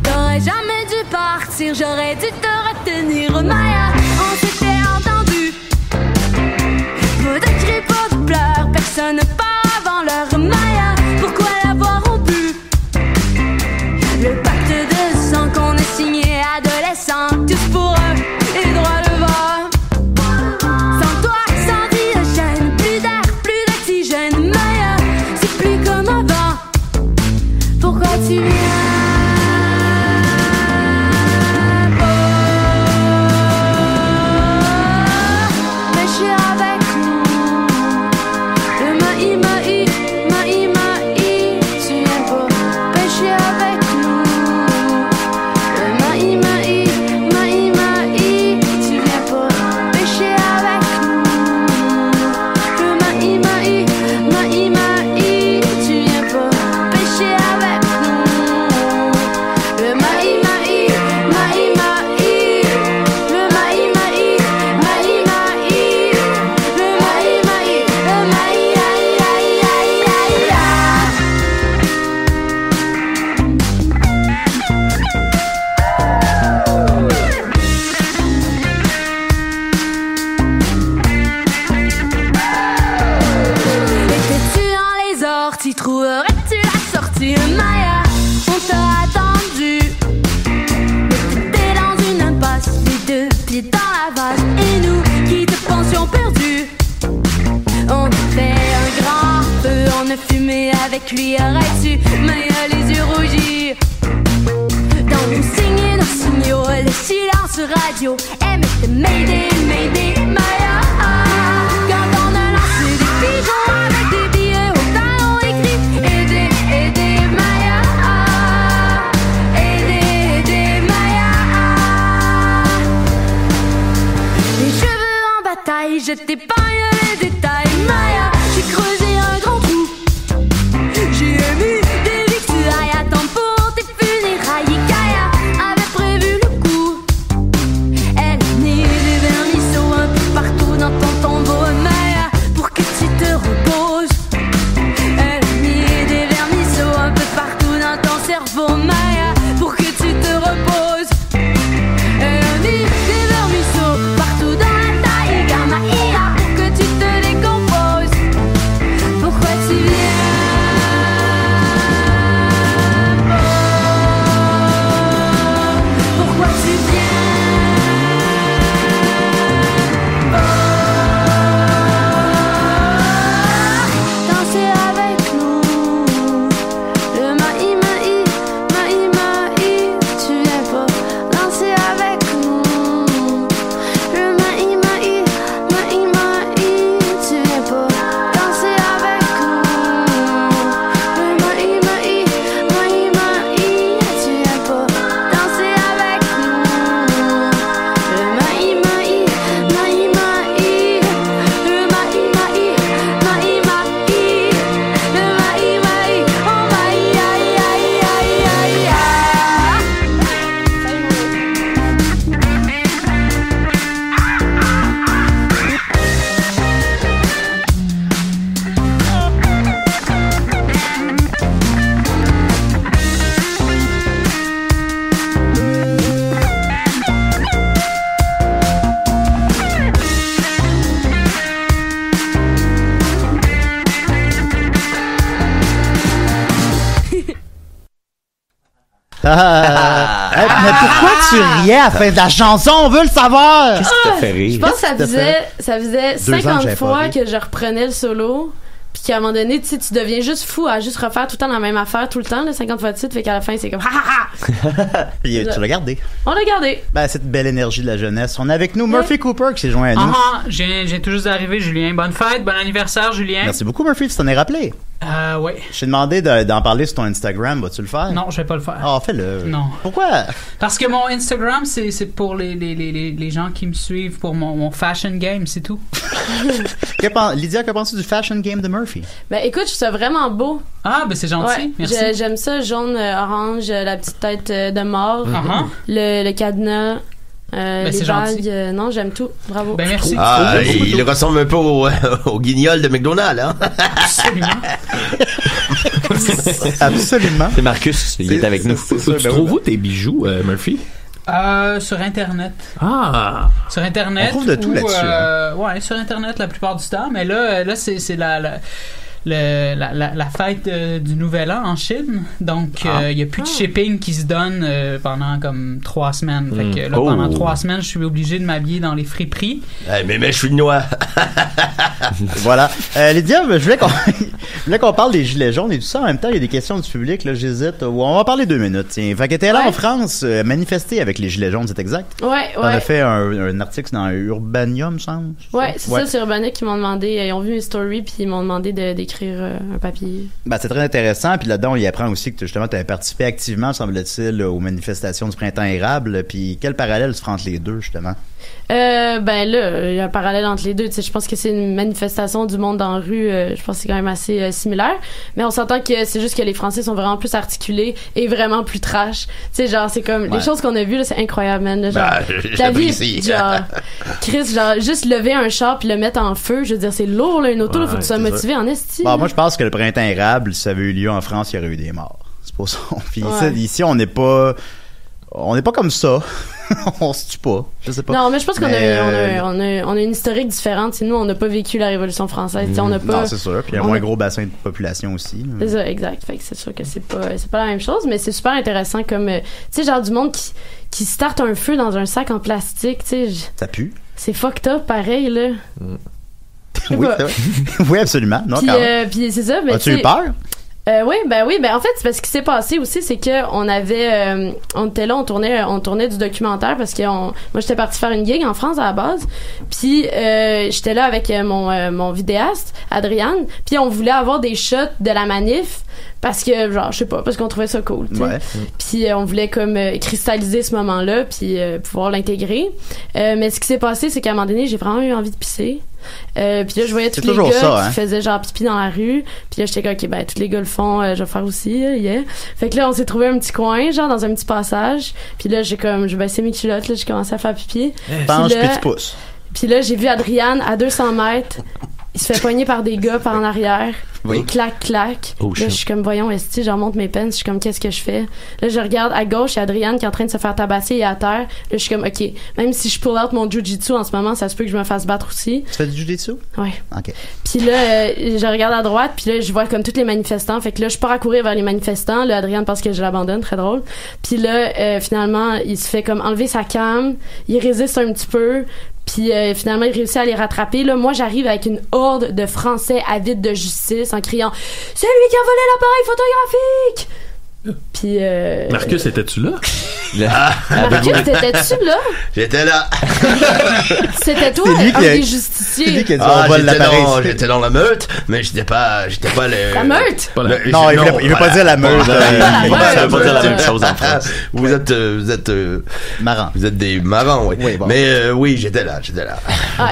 T'aurais jamais dû partir, j'aurais dû te retenir. Maya, on s'était entendu. Pas de cris, pas de pleurs, personne part avant l'heure. Maya, pourquoi l'avoir rompu? Le pacte de sang qu'on a signé adolescent, tous pour eux et droit devant. Sans toi, sans diogène, plus d'air, plus d'oxygène. Maya, c'est plus comme avant. Pourquoi tu viens? Avec lui, arrête-tu, mais les yeux rougis. Dans nos signes, nos signaux, le silence radio. Elle mettait Mayday, Mayday, Maya. Quand on a lancé des pigeons avec des billets au talon écrit aidez, aidez, Maya. Aidez, aidez, Maya. Les cheveux en bataille, je t'épargne les détails, Maya. J'ai creusé un grand trou. J'ai ému des vies que tu ailles attendre pour tes funérailles. Kaya avait prévu le coup. Elle est née des vernisseaux un peu partout dans ton tombeau. sommeil pour que tu te reposes. Et on dit des vermisseaux partout dans la taille, Maïa, pour que tu te décomposes. Pourquoi tu viens pas? Pourquoi tu viens pas? Danser avec nous. Le maï maï, maï maï, tu viens pas danser avec nous. Le maï maï, maï maï, tu viens pas danser avec nous. Le maï maï, maï maï, tu viens pas danser avec nous. Le maï maï, maï maï, le maï maï, maï maï, le maï maï, oh maï aïe aïe aïe aïe aïe. Mais pourquoi tu riais à la fin de la chanson? On veut le savoir! Qu'est-ce qui t'a fait rire? Je pense que ça faisait 2 ans que 50 j'avais pas fois ri. que je reprenais le solo. Puis qu'à un moment donné, tu sais, tu deviens juste fou à juste refaire tout le temps la même affaire, tout le temps, là, 50 fois de suite. Fait qu'à la fin, c'est comme ha ha ha! Puis tu l'as gardé. On l'a gardé. Ben, cette belle énergie de la jeunesse. On est avec nous Murphy Cooper qui s'est joint à nous. J'ai tout juste arrivé, Julien. Bonne fête, bon anniversaire, Julien. Merci beaucoup Murphy, tu t'en es rappelé. Ouais. Je t'ai demandé d'en parler sur ton Instagram, vas-tu le faire? Non, je vais pas le faire. Ah, fais-le. Non. Pourquoi? Parce que mon Instagram, c'est pour les gens qui me suivent, pour mon fashion game, c'est tout. Lydia, que penses-tu du fashion game de Murphy? Ben écoute, je trouve ça vraiment beau. Ah, ben c'est gentil, Ouais, merci. J'aime ça, jaune, orange, la petite tête de mort, le cadenas. Les c'est vagues, gentil. non, j'aime tout. Bravo. Ben merci. Ah, il ressemble un peu au guignol de McDonald's, hein? Absolument. Absolument. C'est Marcus, il est avec nous. Tu trouves où tes bijoux, Murphy? Sur Internet. Ah! Sur Internet. On trouve de tout là-dessus. Ouais, sur Internet la plupart du temps. Mais là c'est la fête du Nouvel An en Chine. Donc, il n'y a plus de shipping qui se donne pendant comme 3 semaines. Fait que là, pendant 3 semaines, je suis obligé de m'habiller dans les friperies. Mais je suis noir. Voilà. Lydia, je voulais qu'on parle des gilets jaunes et tout ça. En même temps, il y a des questions du public. Là, j'hésite. On va parler 2 minutes. Tiens. Fait que t'es là en France, manifester avec les gilets jaunes, c'est exact? Ouais. On a fait un article dans Urbanium, semble. Ouais, c'est ça, c'est Urbanium qui m'ont demandé. Ils ont vu mes stories puis ils m'ont demandé d'écrire un papier. Ben, c'est très intéressant. Puis là-dedans, on y apprend aussi que justement, tu avais participé activement, semble-t-il, aux manifestations du printemps érable. Puis quel parallèle se fera entre les deux, justement? Ben là, il y a un parallèle entre les deux. Tu sais, je pense que c'est une manifestation du monde dans la rue. Je pense que c'est quand même assez similaire. Mais on s'entend que c'est juste que les Français sont vraiment plus articulés et vraiment plus trash. Tu sais, genre, c'est comme les choses qu'on a vues là, c'est incroyable, man. Là, genre, ta vie, genre, Chris, genre, juste lever un char puis le mettre en feu, je veux dire, c'est lourd là, une auto, il faut que tu sois motivé en esti. Bon, moi, je pense que le printemps érable, si ça avait eu lieu en France, il y aurait eu des morts. C'est pour ça. Puis ici, on n'est pas comme ça. On se tue pas. Je sais pas. Non, mais je pense qu'on a une historique différente. Nous, on n'a pas vécu la Révolution française. On n'a pas. Non, c'est sûr. Puis il y a un moins gros bassin de population aussi. C'est ça, exact. Fait que c'est sûr que c'est pas la même chose, mais c'est super intéressant comme, tu sais, genre du monde qui starte un feu dans un sac en plastique, tu sais. Ça pue. C'est fucked up, pareil, là. Oui, c'est vrai. Oui, absolument. Non, puis c'est ça, mais as-tu eu peur? Oui, en fait, c'est parce que ce qui s'est passé aussi, c'est que on était là, on tournait du documentaire parce que moi j'étais partie faire une gig en France à la base, puis j'étais là avec mon vidéaste Adriane, puis on voulait avoir des shots de la manif parce que genre je sais pas, parce qu'on trouvait ça cool, tu sais. Ouais. Puis on voulait comme cristalliser ce moment-là puis pouvoir l'intégrer. Mais ce qui s'est passé, c'est qu'à un moment donné, j'ai vraiment eu envie de pisser. Puis là je voyais tous les gars qui faisaient genre pipi dans la rue, puis là j'étais comme ok, ben tous les gars le font, je vais faire aussi, yeah. Fait que là on s'est trouvé un petit coin genre dans un petit passage, puis là j'ai baissé mes culottes, là j'ai commencé à faire pipi. Penche puis tu pousses. Puis là j'ai vu Adriane à 200 mètres, il se fait pogner par des gars par en arrière, Oui. Clac, clac. Là, je suis comme, voyons, esti, je remonte mes peines. Je suis comme, qu'est-ce que je fais? Là, je regarde à gauche, il y a Adrienne qui est en train de se faire tabasser et à terre. Là, je suis comme, OK, même si je pull out mon jujitsu en ce moment, ça se peut que je me fasse battre aussi. Tu fais du jujitsu? Ouais. OK. Puis là, je regarde à droite, puis là, je vois comme tous les manifestants. Fait que là, je pars à courir vers les manifestants. Là, Adrienne pense que je l'abandonne, très drôle. Puis là, finalement, il se fait comme enlever sa cam. Il résiste un petit peu. Puis finalement, il réussit à les rattraper. Là, moi, j'arrive avec une horde de Français avides de justice en criant « C'est lui qui a volé l'appareil photographique! » Puis Marcus, étais-tu là? Marcus, t'étais-tu là? J'étais là. C'était toi, un des justiciers. C'est lui qui a dit on vole l'appareil. J'étais dans la meute, mais j'étais pas le... La meute? Non, il veut pas dire la meute. Il veut pas dire la même chose en France. Vous êtes marrants. Vous êtes des marrants, oui. Oui, bon. Mais oui, j'étais là.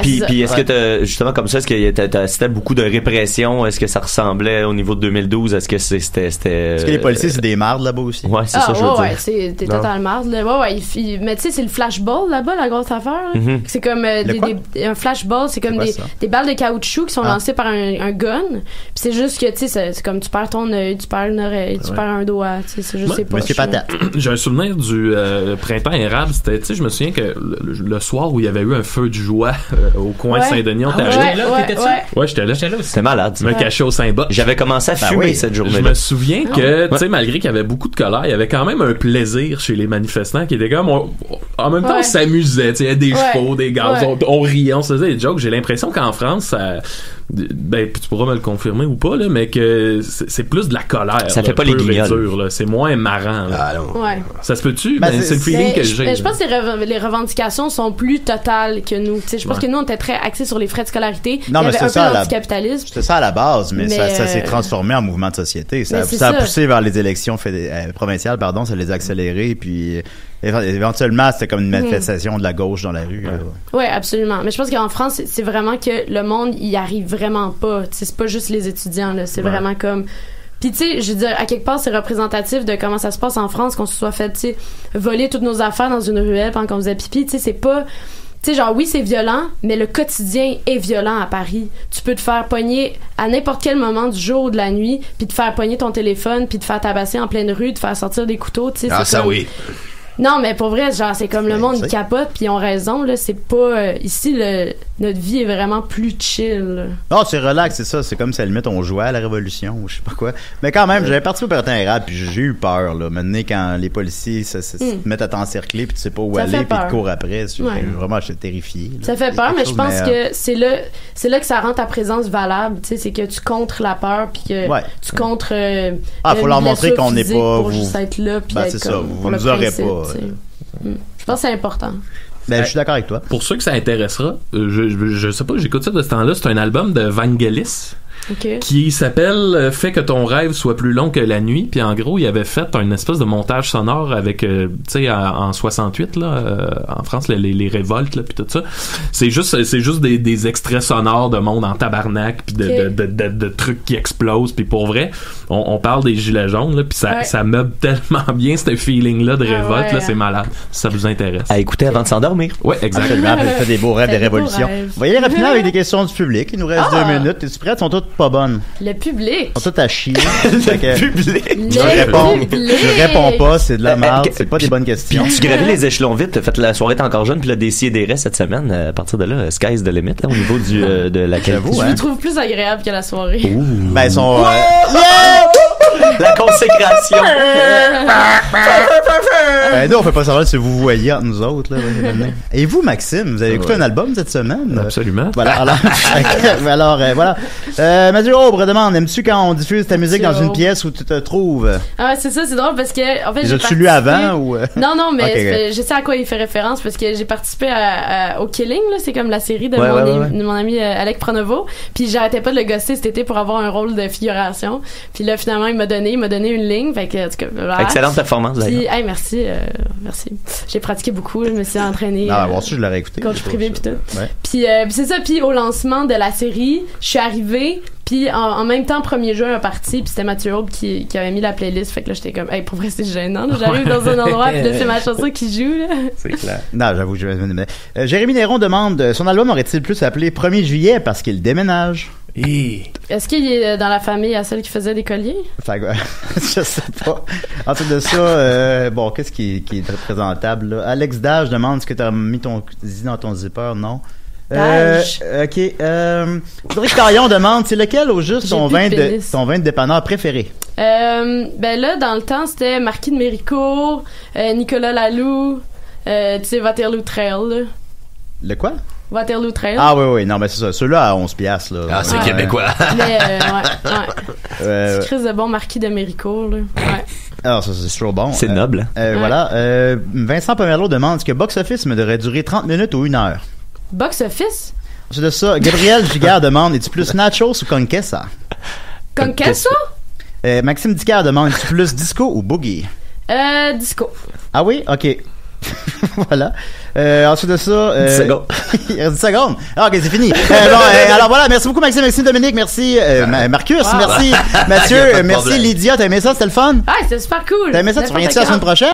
Puis est-ce que t'as, justement comme ça, est-ce que t'assistais beaucoup de répression? Est-ce que ça ressemblait au niveau de 2012? Est-ce que c'était... Est-ce que les policiers, c'est des mardes là-bas aussi? Ouais, c'est ça, je veux dire. Ouais, t'es totalement marde. Ouais, mais tu sais, c'est le flashball là-bas, la grosse affaire. Là. Mm-hmm. C'est comme un flashball, c'est comme des balles de caoutchouc qui sont lancées par un gun. Puis c'est juste que, tu sais, c'est comme tu perds ton œil, tu perds une oreille, tu perds un doigt. Tu sais, c'est juste, c'est pas Monsieur Patate. J'ai un souvenir du printemps érable. C'était, tu sais, je me souviens que le soir où il y avait eu un feu de joie au coin de Saint-Denis, Ontario. Ouais, j'étais là. C'était malade. Je me cachais au Saint-Bas. J'avais commencé à fumer cette journée-là. Je me souviens que, tu sais, malgré qu'il y avait beaucoup de colère, il y avait quand même un plaisir chez les manifestants qui étaient comme, en même temps, on s'amusait, tu sais, des chevaux, des gaz, on riait, on se faisait des jokes. J'ai l'impression qu'en France, ça, ben, tu pourras me le confirmer ou pas, là, mais que c'est plus de la colère. Ça fait pas les guignols. C'est moins marrant. Là. Ça se peut-tu? C'est le feeling que j'ai. Je pense que les revendications sont plus totales que nous. Je pense que nous, on était très axés sur les frais de scolarité. Non, mais c'est ça, l'anticapitalisme. C'était ça à la base, mais ça s'est transformé en mouvement de société. Ça a poussé vers les élections provinciales, ça les a accélérées, puis éventuellement, c'était comme une manifestation de la gauche dans la rue. Oui, absolument. Mais je pense qu'en France, c'est vraiment que le monde y arrive vraiment pas. C'est pas juste les étudiants, là. C'est vraiment comme... Puis tu sais, je veux dire, à quelque part, c'est représentatif de comment ça se passe en France, qu'on se soit fait, tu sais, voler toutes nos affaires dans une ruelle pendant qu'on faisait pipi. Tu sais, c'est pas... Tu sais, genre, oui, c'est violent, mais le quotidien est violent à Paris. Tu peux te faire pogner à n'importe quel moment du jour ou de la nuit, puis te faire pogner ton téléphone, puis te faire tabasser en pleine rue, te faire sortir des couteaux, tu sais. Ah, ça comme... oui. Non, mais pour vrai, genre, c'est comme le monde il capote, puis ils ont raison, là. C'est pas... ici, notre vie est vraiment plus chill. Non, c'est relax, c'est ça. C'est comme si à la limite on jouait à la Révolution ou je sais pas quoi. Mais quand même, j'avais participé au printemps érable, puis j'ai eu peur, là. Maintenant, quand les policiers se mettent à t'encercler, puis tu sais pas où aller, puis ils te courent après. Vraiment, j'étais terrifié. Là. Ça fait peur, mais je pense que c'est là que ça rend ta présence valable. Tu sais, c'est que tu contres la peur, puis que tu contres... faut leur montrer qu'on n'est pas... Pour juste être là, puis c'est ça, vous nous aurez pas. Je pense que c'est important. Ben, je suis d'accord avec toi. Pour ceux que ça intéressera, je sais pas, j'écoute ça de ce temps-là, c'est un album de Vangelis. Qui s'appelle Fais que ton rêve soit plus long que la nuit. Puis en gros, il avait fait une espèce de montage sonore avec, tu sais, en 68 là, en France, les révoltes là, puis tout ça. C'est juste des extraits sonores de monde en tabarnak, puis de trucs qui explosent. Puis pour vrai, on parle des gilets jaunes là, puis ça meuble tellement bien ce feeling là de révolte là, c'est malade. Si ça vous intéresse. À écouter avant de s'endormir. Ouais, exactement. Ça fait des beaux rêves de révolution. On va y aller rapidement avec des questions du public. Il nous reste 2 minutes. Es-tu prête? Ils sont toutes pas bonnes. Le public. Ils sont toutes à chier. Le public. Je réponds pas, c'est de la merde, c'est pas des bonnes questions. Puis tu gravis les échelons vite, t'as fait la soirée t'es encore jeune, puis là Décideret cette semaine, à partir de là, sky's the limit là, au niveau de la qualité. Je me trouve plus agréable que la soirée. Ben ils sont la consécration. Nous on fait pas savoir si vous voyez entre nous autres là. Et vous Maxime, vous avez écouté un album cette semaine? Absolument. Voilà. Alors voilà. Mathieu Aubre demande, aimes-tu quand on diffuse ta musique dans une pièce où tu te trouves? Ah, c'est ça, c'est drôle parce que, en fait, j'ai participé... lu avant ou? Non, mais je sais à quoi il fait référence parce que j'ai participé au Killing, là. C'est comme la série de mon ami Alec Pronovo. Puis j'arrêtais pas de le gosser cet été pour avoir un rôle de figuration. Puis là, finalement, il m'a donné une ligne. Fait que, en tout cas, voilà. Excellente performance, d'ailleurs. Puis, merci. J'ai pratiqué beaucoup, je me suis entraînée. Ah, bon, si je l'aurais écouté. Coach privé, puis tout. Ouais. Puis c'est ça, puis au lancement de la série, je suis arrivée, puis en même temps, 1er juin, un parti, puis c'était Mathieu Aube qui avait mis la playlist, fait que là, j'étais comme, hey, pour vrai, c'est gênant, là, j'arrive dans un endroit, puis là, c'est ma chanson qui joue, là. C'est clair. Non, j'avoue, Jérémy Néron demande, son album aurait-il plus s'appeler 1er juillet parce qu'il déménage? Est-ce qu'il est dans la famille à celle qui faisait des colliers? Je sais pas. Ensuite de ça, qu'est-ce qui est représentable, là? Alex Dage demande est-ce que tu as mis ton zizi dans ton zipper? Non. OK. Cédric Tarion demande c'est lequel au juste ton vin de dépanneur préféré? Là, dans le temps, c'était Marquis de Méricourt, Nicolas Laloux, tu sais, Waterloo Trail, là. Le quoi? Waterloo Trail. Ah oui, non, mais c'est ça. Ceux-là à 11$, là. Ah, c'est québécois. Mais, c'est Chris de bon Marquis de Méricourt, là. Ouais. Alors, ça, c'est toujours bon. C'est noble. Voilà. Vincent Pomerleau demande est-ce que Box Office me devrait durer 30 minutes ou 1 heure? Box Office? C'est de ça. Gabriel Giguère demande es-tu plus nachos ou conquesa? Conquesa? Maxime Dicker demande es-tu plus disco ou boogie? Disco. Ah oui? OK. Voilà. Ensuite de ça... 10 secondes. 10 secondes. Ah, OK, c'est fini. Alors voilà, merci beaucoup Maxime, merci Dominique, merci Marcus, merci Mathieu, merci Lydia, t'as aimé ça, c'était le fun? Ah, c'était super cool. T'as aimé ça, tu reviens-tu la semaine prochaine?